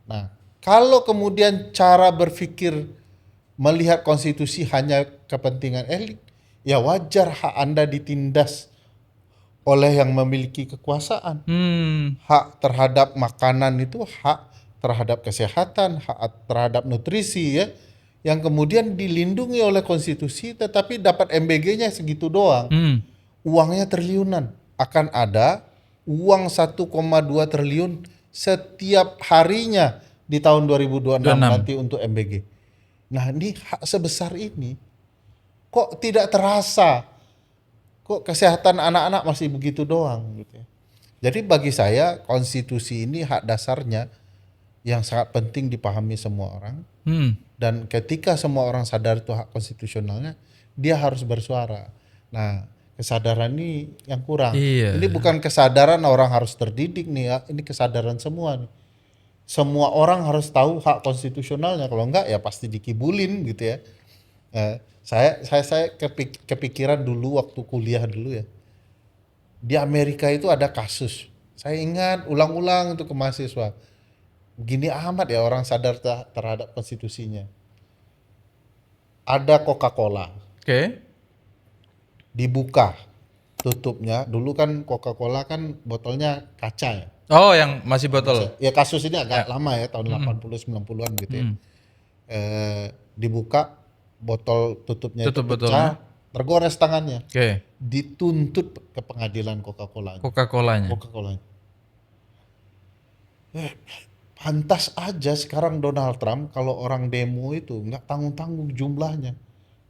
Nah, kalau kemudian cara berpikir melihat konstitusi hanya kepentingan elit, ya wajar hak Anda ditindas oleh yang memiliki kekuasaan. Hak terhadap makanan itu hak terhadap kesehatan, hak terhadap nutrisi ya, yang kemudian dilindungi oleh konstitusi tetapi dapat MBG-nya segitu doang. Uangnya triliunan. Akan ada uang 1,2 triliun setiap harinya di tahun 2026 nanti untuk MBG. Nah ini hak sebesar ini kok tidak terasa, kok kesehatan anak-anak masih begitu doang gitu ya. Jadi bagi saya konstitusi ini hak dasarnya yang sangat penting dipahami semua orang. Dan ketika semua orang sadar itu hak konstitusionalnya, dia harus bersuara. Nah kesadaran ini yang kurang. Ini bukan kesadaran orang harus terdidik nih ya, ini kesadaran semua nih. Semua orang harus tahu hak konstitusionalnya, kalau enggak ya pasti dikibulin gitu ya. Saya kepikiran dulu waktu kuliah dulu ya. Di Amerika itu ada kasus. Saya ingat ulang-ulang itu ke mahasiswa. Gini amat ya orang sadar terhadap konstitusinya. Ada Coca-Cola. Dibuka tutupnya, dulu kan Coca-Cola kan botolnya kaca ya. Oh, yang masih botol. Ya kasus ini agak lama ya, tahun 80 90-an gitu ya. Dibuka botol tutupnya itu pecah, tergores tangannya. Dituntut ke pengadilan Coca-Colanya. Pantas aja sekarang Donald Trump kalau orang demo itu nggak tanggung-tanggung jumlahnya.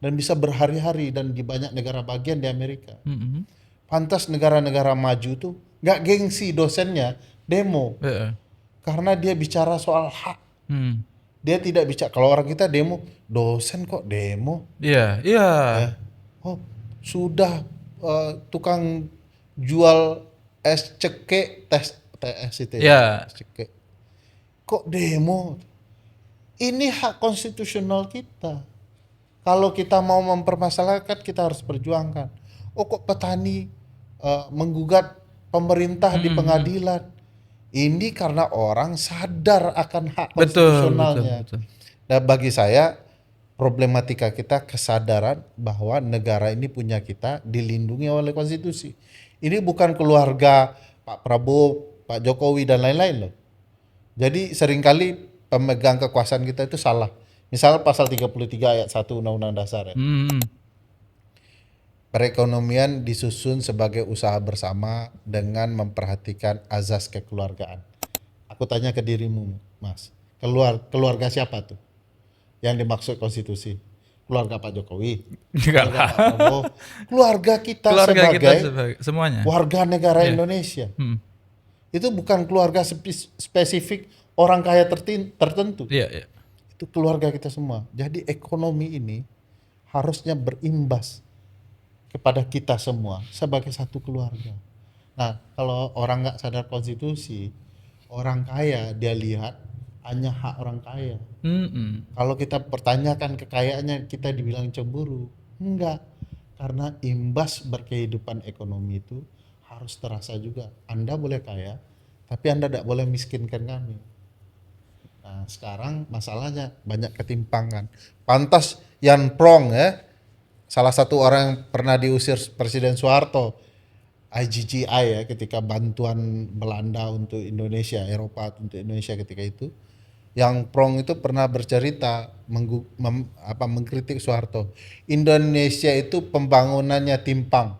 Dan bisa berhari-hari dan di banyak negara bagian di Amerika. Pantas negara-negara maju tuh nggak gengsi dosennya demo. Karena dia bicara soal hak. Dia tidak bicara, kalau orang kita demo, dosen kok demo? Oh sudah tukang jual es ceke, TS itu ya. Es ceke. Kok demo? Ini hak konstitusional kita. Kalau kita mau mempermasalahkan, kita harus perjuangkan. Oh kok petani menggugat pemerintah di pengadilan? Ini karena orang sadar akan hak konstitusionalnya. Dan bagi saya problematika kita kesadaran bahwa negara ini punya kita, dilindungi oleh konstitusi. Ini bukan keluarga Pak Prabowo, Pak Jokowi dan lain-lain loh. Jadi seringkali pemegang kekuasaan kita itu salah. Misal pasal 33 ayat 1 Undang-Undang Dasar ya. Perekonomian disusun sebagai usaha bersama dengan memperhatikan azas kekeluargaan. Aku tanya ke dirimu, Mas. Keluarga siapa tuh yang dimaksud konstitusi? Keluarga Pak Jokowi? Keluarga Pak Prabowo? Keluarga kita sebagai semuanya. Warga negara Indonesia. Itu bukan keluarga spesifik orang kaya tertentu. Itu keluarga kita semua. Jadi ekonomi ini harusnya berimbas kepada kita semua sebagai satu keluarga. Nah, kalau orang nggak sadar konstitusi, orang kaya dia lihat hanya hak orang kaya. Kalau kita pertanyakan kekayaannya, kita dibilang cemburu. Enggak, karena imbas berkehidupan ekonomi itu harus terasa juga. Anda boleh kaya, tapi Anda tidak boleh miskinkan kami. Nah sekarang masalahnya banyak ketimpangan. Pantas Jan Prong ya, salah satu orang yang pernah diusir Presiden Soeharto, IGGI ya, ketika bantuan Belanda untuk Indonesia, Eropa untuk Indonesia ketika itu, Yang Prong itu pernah bercerita mengkritik Soeharto. Indonesia itu pembangunannya timpang.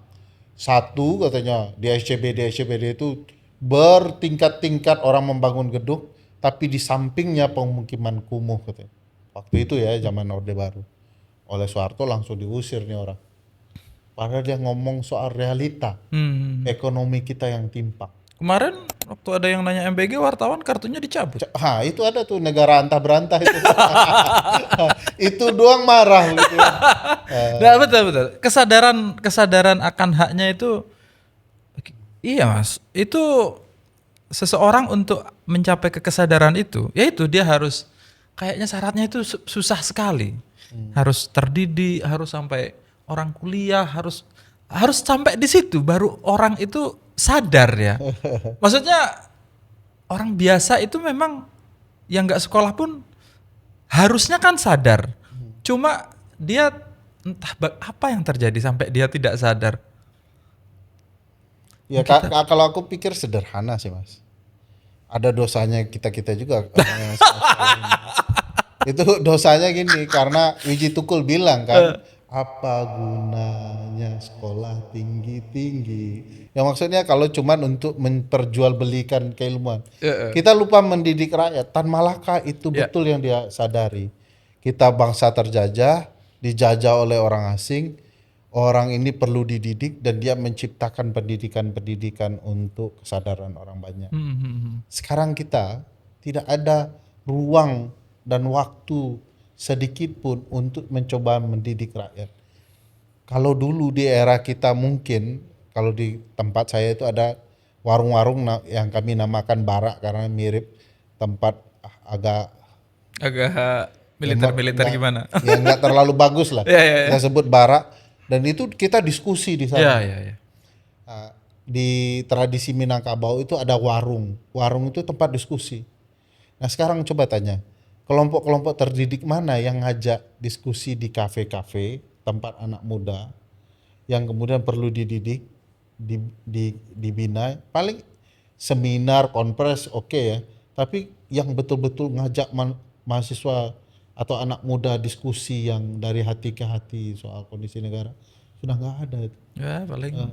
Satu katanya di SCBD itu bertingkat-tingkat orang membangun gedung, tapi di sampingnya pemukiman kumuh katanya. Waktu itu ya zaman Orde Baru. Oleh Soeharto langsung diusir nih orang. Padahal dia ngomong soal realita ekonomi kita yang timpang. Kemarin waktu ada yang nanya MBG, wartawan kartunya dicabut. Itu ada tuh negara antah berantah itu. Itu doang marah gitu. Nah, betul. Kesadaran akan haknya itu, iya mas. Itu seseorang untuk mencapai kesadaran itu, yaitu dia harus, kayaknya syaratnya itu susah sekali. Harus terdidik, harus sampai orang kuliah, harus sampai di situ baru orang itu sadar ya. Maksudnya orang biasa itu memang yang nggak sekolah pun harusnya kan sadar. Cuma dia entah apa yang terjadi sampai dia tidak sadar. Ya kalau aku pikir sederhana sih mas. Ada dosanya kita juga. Itu dosanya gini karena Wiji Tukul bilang kan, apa gunanya sekolah tinggi-tinggi. Yang maksudnya kalau cuman untuk memperjualbelikan keilmuan. Kita lupa mendidik rakyat. Tan Malaka itu betul yang dia sadari. Kita bangsa terjajah, dijajah oleh orang asing. Orang ini perlu dididik dan dia menciptakan pendidikan untuk kesadaran orang banyak. Sekarang kita tidak ada ruang dan waktu sedikit pun untuk mencoba mendidik rakyat. Kalau dulu di era kita mungkin, kalau di tempat saya itu ada warung-warung yang kami namakan barak karena mirip tempat agak militer gimana? Ya nggak terlalu bagus lah. Kita sebut barak. Dan itu kita diskusi di sana. Di tradisi Minangkabau itu ada warung. Warung itu tempat diskusi. Nah sekarang coba tanya, kelompok-kelompok terdidik mana yang ngajak diskusi di kafe-kafe, tempat anak muda, yang kemudian perlu dididik, dibina, paling seminar, konferensi oke ya. Tapi yang betul-betul ngajak mahasiswa atau anak muda diskusi yang dari hati ke hati soal kondisi negara sudah nggak ada itu. Ya paling ya,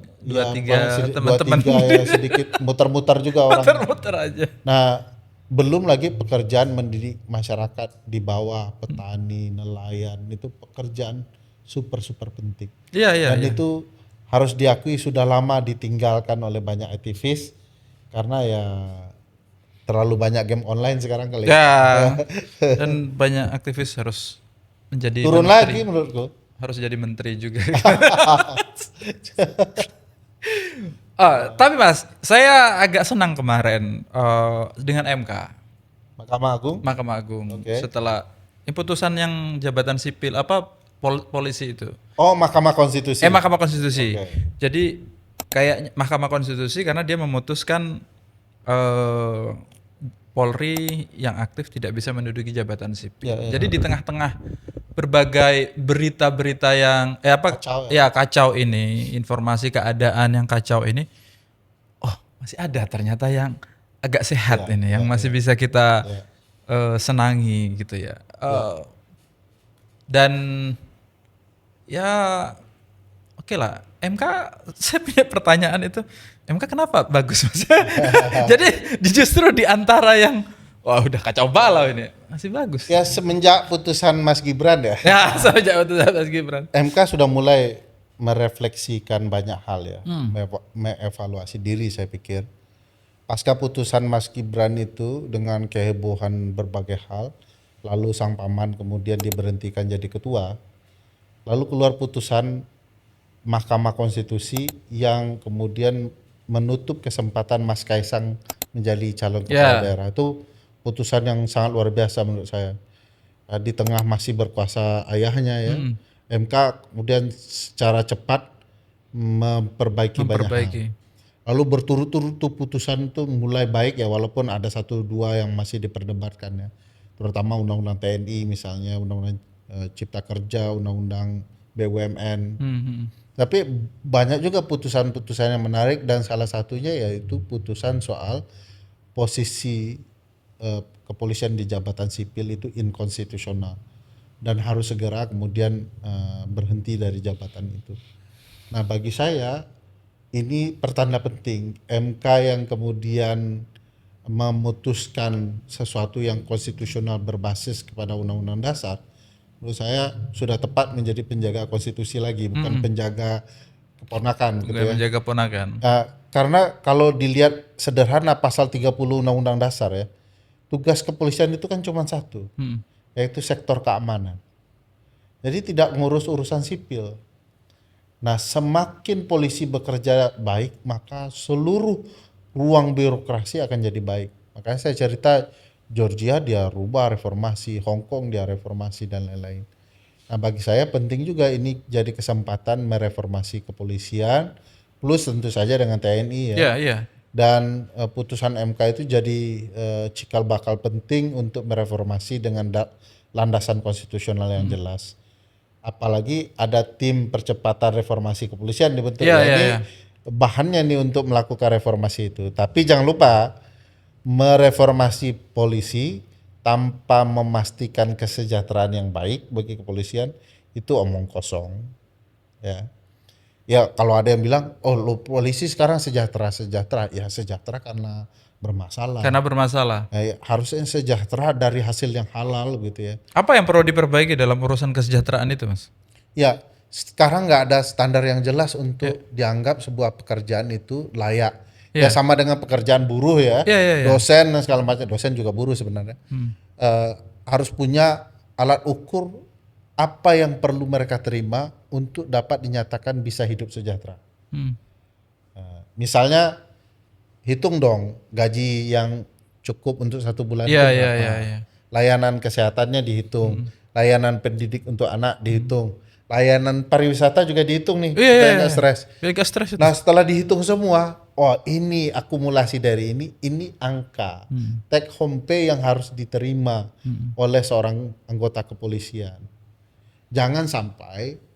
2-3 teman-teman ya, sedikit muter-muter juga orang. Muter-muter aja. Nah belum lagi pekerjaan mendidik masyarakat di bawah, petani, nelayan, itu pekerjaan super penting. Dan itu harus diakui sudah lama ditinggalkan oleh banyak aktivis karena ya terlalu banyak game online sekarang kali ya. Dan banyak aktivis harus menjadi turun menteri. Lagi menurutku. Harus jadi menteri juga. Tapi mas, saya agak senang kemarin dengan MK. Mahkamah Agung. Setelah putusan yang jabatan sipil polisi itu. Oh, Mahkamah Konstitusi. Mahkamah Konstitusi. Jadi kayak Mahkamah Konstitusi karena dia memutuskan Polri yang aktif tidak bisa menduduki jabatan sipil. Jadi di tengah-tengah berbagai berita-berita yang kacau ini, informasi keadaan yang kacau ini, masih ada ternyata yang agak sehat yang masih bisa kita senangi gitu ya. Dan ya oke lah, MK saya punya pertanyaan itu, MK kenapa bagus mas? Jadi justru di antara yang udah kacau balau ini masih bagus. Ya semenjak putusan Mas Gibran ya. Semenjak putusan Mas Gibran. MK sudah mulai merefleksikan banyak hal ya, mengevaluasi diri saya pikir. Pasca putusan Mas Gibran itu dengan kehebohan berbagai hal, lalu sang paman kemudian diberhentikan jadi ketua, lalu keluar putusan Mahkamah Konstitusi yang kemudian menutup kesempatan Mas Kaisang menjadi calon kepala daerah. Itu putusan yang sangat luar biasa menurut saya. Di tengah masih berkuasa ayahnya ya, MK kemudian secara cepat memperbaiki banyak hal. Lalu berturut-turut tuh putusan itu mulai baik ya, walaupun ada 1-2 yang masih diperdebatkan ya. Terutama undang-undang TNI misalnya, undang-undang Cipta Kerja, undang-undang BUMN. Tapi banyak juga putusan-putusan yang menarik dan salah satunya yaitu putusan soal posisi kepolisian di jabatan sipil itu inkonstitusional dan harus segera kemudian berhenti dari jabatan itu. Nah, bagi saya ini pertanda penting MK yang kemudian memutuskan sesuatu yang konstitusional berbasis kepada Undang-Undang Dasar, menurut saya sudah tepat menjadi penjaga konstitusi lagi, bukan penjaga keponakan gitu ya. Menjaga ponakan. Karena kalau dilihat sederhana pasal 30 Undang-Undang Dasar ya, tugas kepolisian itu kan cuma satu, yaitu sektor keamanan. Jadi tidak ngurus urusan sipil. Nah, semakin polisi bekerja baik, maka seluruh ruang birokrasi akan jadi baik. Makanya saya cerita Georgia dia rubah reformasi, Hong Kong dia reformasi dan lain-lain. Nah, bagi saya penting juga ini jadi kesempatan mereformasi kepolisian, plus tentu saja dengan TNI ya. Iya. Dan putusan MK itu jadi cikal bakal penting untuk mereformasi dengan landasan konstitusional yang jelas. Apalagi ada tim percepatan reformasi kepolisian dibentuk. Ini bahannya nih untuk melakukan reformasi itu. Tapi jangan lupa mereformasi polisi tanpa memastikan kesejahteraan yang baik bagi kepolisian itu omong kosong. Ya kalau ada yang bilang, oh lo polisi sekarang sejahtera, ya sejahtera karena bermasalah. Ya, harusnya sejahtera dari hasil yang halal gitu ya. Apa yang perlu diperbaiki dalam urusan kesejahteraan itu, Mas? Ya sekarang nggak ada standar yang jelas untuk dianggap sebuah pekerjaan itu layak. Ya sama dengan pekerjaan buruh ya. Dosen dan segala macam, dosen juga buruh sebenarnya. Harus punya alat ukur apa yang perlu mereka terima untuk dapat dinyatakan bisa hidup sejahtera. Misalnya hitung dong gaji yang cukup untuk 1 bulan itu berapa. Layanan kesehatannya dihitung, layanan pendidik untuk anak dihitung, layanan pariwisata juga dihitung nih. Nggak stres. Nah setelah dihitung semua, oh ini akumulasi dari ini angka take home pay yang harus diterima oleh seorang anggota kepolisian. Jangan sampai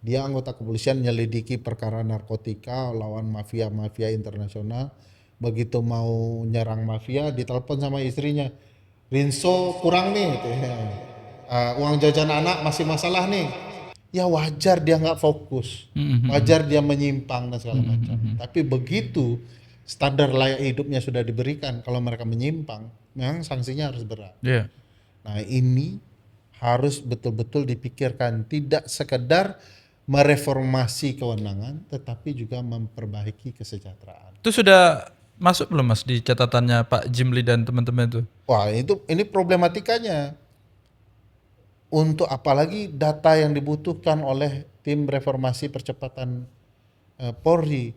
dia anggota kepolisian menyelidiki perkara narkotika lawan mafia internasional, begitu mau nyerang mafia ditelepon sama istrinya, Rinso kurang nih, uang jajan anak masih masalah nih. Ya wajar dia nggak fokus, wajar dia menyimpang dan segala macam. Tapi begitu standar layak hidupnya sudah diberikan, kalau mereka menyimpang, memang sanksinya harus berat. Nah ini harus betul-betul dipikirkan, tidak sekedar mereformasi kewenangan, tetapi juga memperbaiki kesejahteraan. Itu sudah masuk belum Mas di catatannya Pak Jimli dan teman-teman itu? Wah ini problematikanya. Untuk apalagi data yang dibutuhkan oleh tim reformasi percepatan Polri,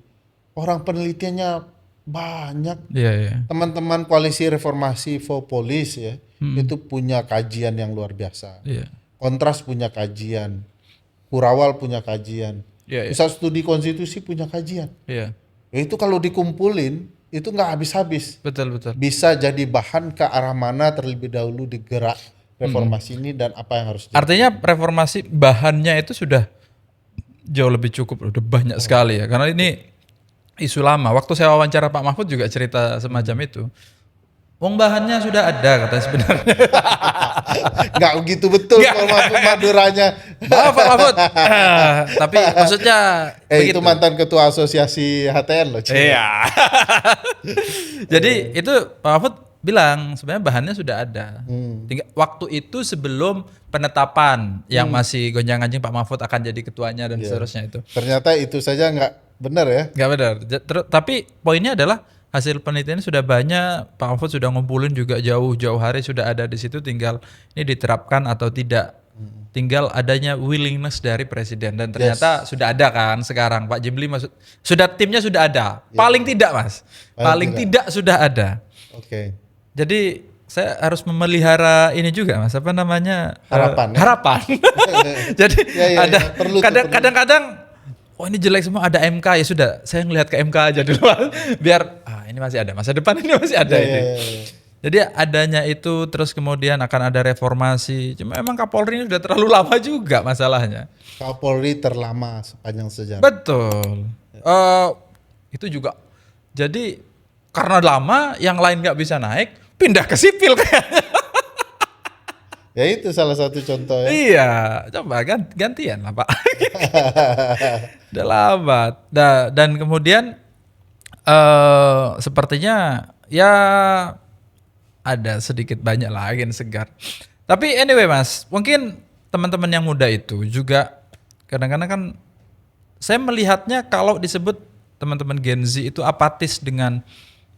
orang penelitiannya banyak. Teman-teman koalisi reformasi for Police ya, itu punya kajian yang luar biasa. Kontras punya kajian, Kurawal punya kajian, Pusat Studi Konstitusi punya kajian. Itu kalau dikumpulin itu nggak habis-habis. Betul. Bisa jadi bahan ke arah mana terlebih dahulu digerak reformasi ini dan apa yang harus Artinya reformasi bahannya itu sudah jauh lebih cukup, udah banyak sekali ya. Karena ini isu lama. Waktu saya wawancara Pak Mahfud juga cerita semacam itu. Wong bahannya sudah ada katanya sebenarnya. Nggak begitu betul Pak Mahfud Maduranya. Maaf Pak Mahfud. Tapi maksudnya itu mantan ketua asosiasi HTN loh. Iya. Jadi itu Pak Mahfud bilang sebenarnya bahannya sudah ada. Waktu itu sebelum penetapan yang masih gonjang-ganjing Pak Mahfud akan jadi ketuanya dan seterusnya itu. Ternyata itu saja nggak benar ya? Nggak benar. Tapi poinnya adalah hasil penelitian sudah banyak, Pak Mahfud sudah ngumpulin juga jauh-jauh hari sudah ada di situ, tinggal ini diterapkan atau tidak. Tinggal adanya willingness dari presiden dan ternyata sudah ada kan sekarang Pak Jimli sudah timnya sudah ada. Paling tidak Mas. Paling tidak sudah ada. Oke. Jadi saya harus memelihara ini juga Mas, apa namanya? Harapan. Harapan. Jadi ada kadang-kadang oh ini jelek semua, ada MK ya sudah saya ngelihat ke MK aja dulu biar ini masih ada masa depan, ini masih ada ini. Jadi adanya itu terus kemudian akan ada reformasi. Cuma emang Kapolri ini sudah terlalu lama juga masalahnya. Kapolri terlama sepanjang sejarah. Betul. Itu juga. Jadi karena lama yang lain nggak bisa naik, pindah ke sipil kayaknya. Ya itu salah satu contoh ya. Iya, coba gantian lah Pak. Udah lama. Dan kemudian sepertinya ya ada sedikit banyak lah angin segar. Tapi anyway Mas, mungkin teman-teman yang muda itu juga kadang-kadang kan saya melihatnya kalau disebut teman-teman Gen Z itu apatis dengan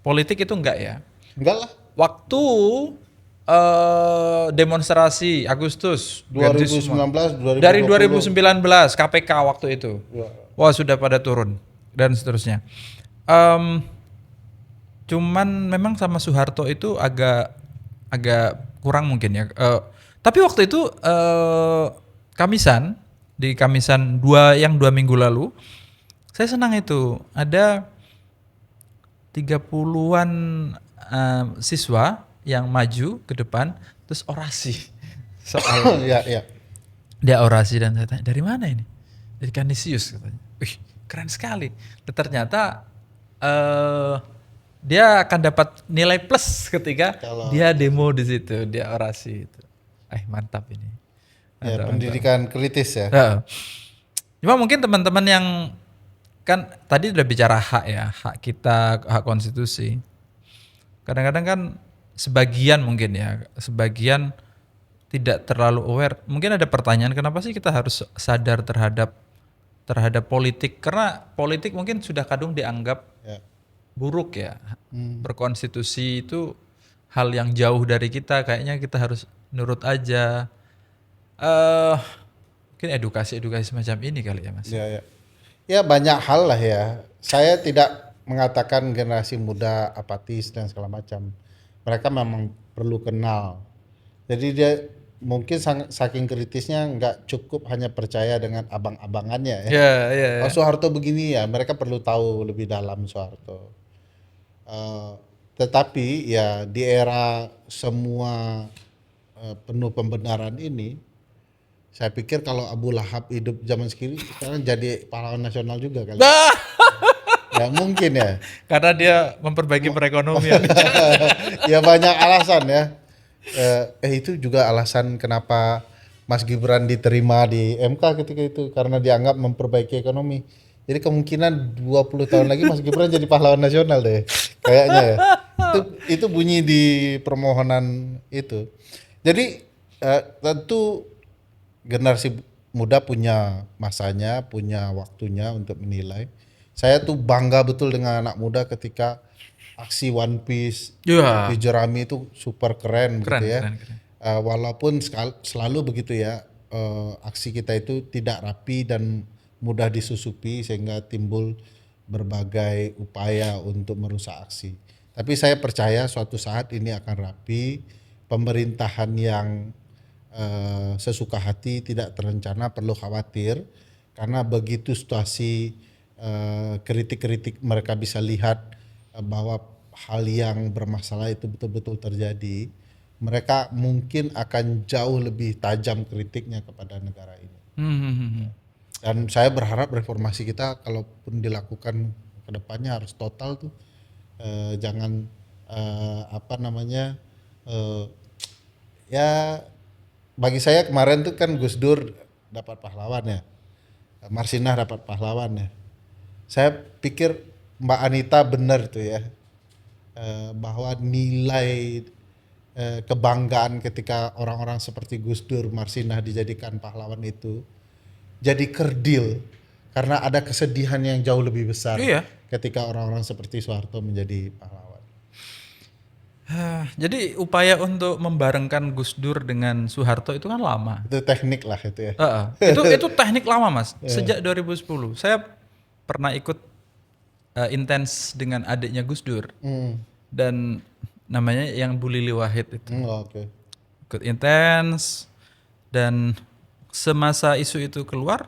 politik itu enggak ya. Enggak lah. Waktu demonstrasi Agustus 2019, 2020. dari 2019 KPK waktu itu, wah sudah pada turun dan seterusnya. Cuman memang sama Soeharto itu agak kurang mungkin ya. Tapi waktu itu Kamisan di Kamisan 2 minggu lalu, saya senang itu ada 30-an siswa yang maju ke depan terus orasi soal ya. dia orasi dan saya tanya dari mana ini, dari Kanisius katanya. Wih keren sekali. Dan ternyata dia akan dapat nilai plus ketika dia demo di situ, dia orasi itu. Mantap ini. Ya, pendidikan kritis ya. Cuma mungkin teman-teman yang kan tadi udah bicara hak ya, hak kita, hak konstitusi. Kadang-kadang kan sebagian tidak terlalu aware. Mungkin ada pertanyaan kenapa sih kita harus sadar terhadap politik? Karena politik mungkin sudah kadung dianggap buruk ya. Berkonstitusi itu hal yang jauh dari kita, kayaknya kita harus nurut aja. Mungkin edukasi semacam ini kali ya Mas. Ya banyak hal lah ya. Saya tidak mengatakan generasi muda apatis dan segala macam. Mereka memang perlu kenal. Jadi dia mungkin saking kritisnya nggak cukup hanya percaya dengan abang-abangannya ya. Oh Soeharto begini ya, mereka perlu tahu lebih dalam Soeharto. Tetapi ya di era semua penuh pembenaran ini, saya pikir kalau Abu Lahab hidup zaman sekarang jadi pahlawan nasional juga kali. Ya mungkin ya. Karena dia memperbaiki perekonomian. Ya banyak alasan ya. Itu juga alasan kenapa Mas Gibran diterima di MK ketika itu, karena dianggap memperbaiki ekonomi. Jadi kemungkinan 20 tahun lagi Mas Gibran jadi pahlawan nasional deh. Kayaknya ya. Itu bunyi di permohonan itu. Jadi tentu generasi muda punya masanya, punya waktunya untuk menilai. Saya tuh bangga betul dengan anak muda ketika aksi One Piece di Jerami itu super keren gitu ya. Keren. Walaupun selalu begitu ya, aksi kita itu tidak rapi dan mudah disusupi sehingga timbul berbagai upaya untuk merusak aksi. Tapi saya percaya suatu saat ini akan rapi, pemerintahan yang sesuka hati tidak terencana perlu khawatir, karena begitu situasi kritik-kritik mereka bisa lihat bahwa hal yang bermasalah itu betul-betul terjadi, mereka mungkin akan jauh lebih tajam kritiknya kepada negara ini. Dan saya berharap reformasi kita kalaupun dilakukan ke depannya harus total tuh, jangan ya bagi saya kemarin tuh kan Gus Dur dapat pahlawan ya, Marsinah dapat pahlawan ya. Saya pikir Mbak Anita benar tuh ya, bahwa nilai kebanggaan ketika orang-orang seperti Gus Dur, Marsinah dijadikan pahlawan itu jadi kerdil karena ada kesedihan yang jauh lebih besar ketika orang-orang seperti Soeharto menjadi pahlawan. Jadi upaya untuk membarengkan Gus Dur dengan Soeharto itu kan lama. Itu teknik lah itu ya. Itu teknik lama Mas. Sejak 2010 saya pernah ikut intens dengan adiknya Gus Dur dan namanya yang Bu Lili Wahid itu. Ikut intens dan semasa isu itu keluar,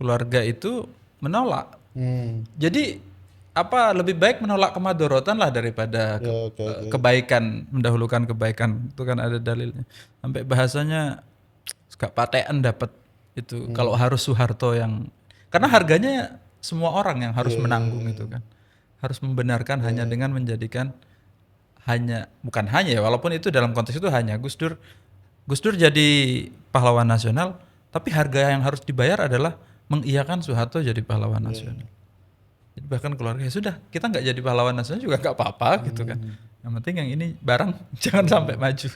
keluarga itu menolak. Jadi lebih baik menolak kemadorotan lah daripada kebaikan, mendahulukan kebaikan. Itu kan ada dalilnya. Sampai bahasanya gak patean dapat itu kalau harus Soeharto yang, karena harganya semua orang yang harus menanggung itu kan. Harus membenarkan hanya dengan menjadikan bukan hanya ya, walaupun itu dalam konteks itu hanya Gus Dur jadi pahlawan nasional, tapi harga yang harus dibayar adalah mengiyakan Soeharto jadi pahlawan nasional. Jadi bahkan keluarga ya sudah, kita nggak jadi pahlawan nasional juga nggak apa-apa gitu kan. Yang penting yang ini barang jangan sampai maju.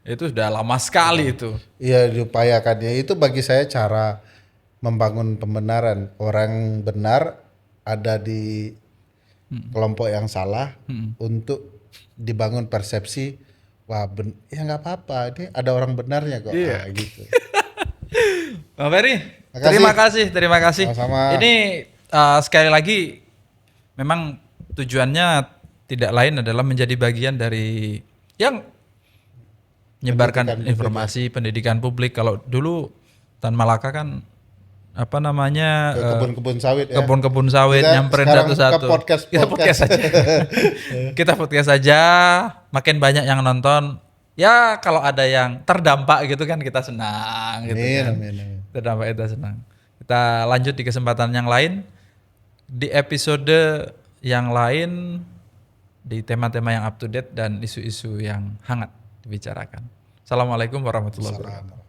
Itu sudah lama sekali itu. Iya, diupayakan ya. Itu bagi saya cara membangun pembenaran. Orang benar ada di kelompok yang salah untuk dibangun persepsi, wah ya nggak apa-apa, ini ada orang benarnya kok. Iya. Gitu. Bang Ferry, Makasih. terima kasih. Sama-sama. Ini sekali lagi memang tujuannya tidak lain adalah menjadi bagian dari yang menyebarkan informasi pendidikan publik. Kalau dulu Tan Malaka kan apa namanya Ke kebun-kebun sawit ya. kebun-kebun sawit Kita nyamperin sekarang satu-satu. ke Kita podcast aja. Kita podcast aja, makin banyak yang nonton. Ya kalau ada yang terdampak gitu kan kita senang gitu kan. Amin. Terdampak kita senang. Kita lanjut di kesempatan yang lain, di episode yang lain, di tema-tema yang up to date dan isu-isu yang hangat dibicarakan. Assalamualaikum warahmatullahi wabarakatuh.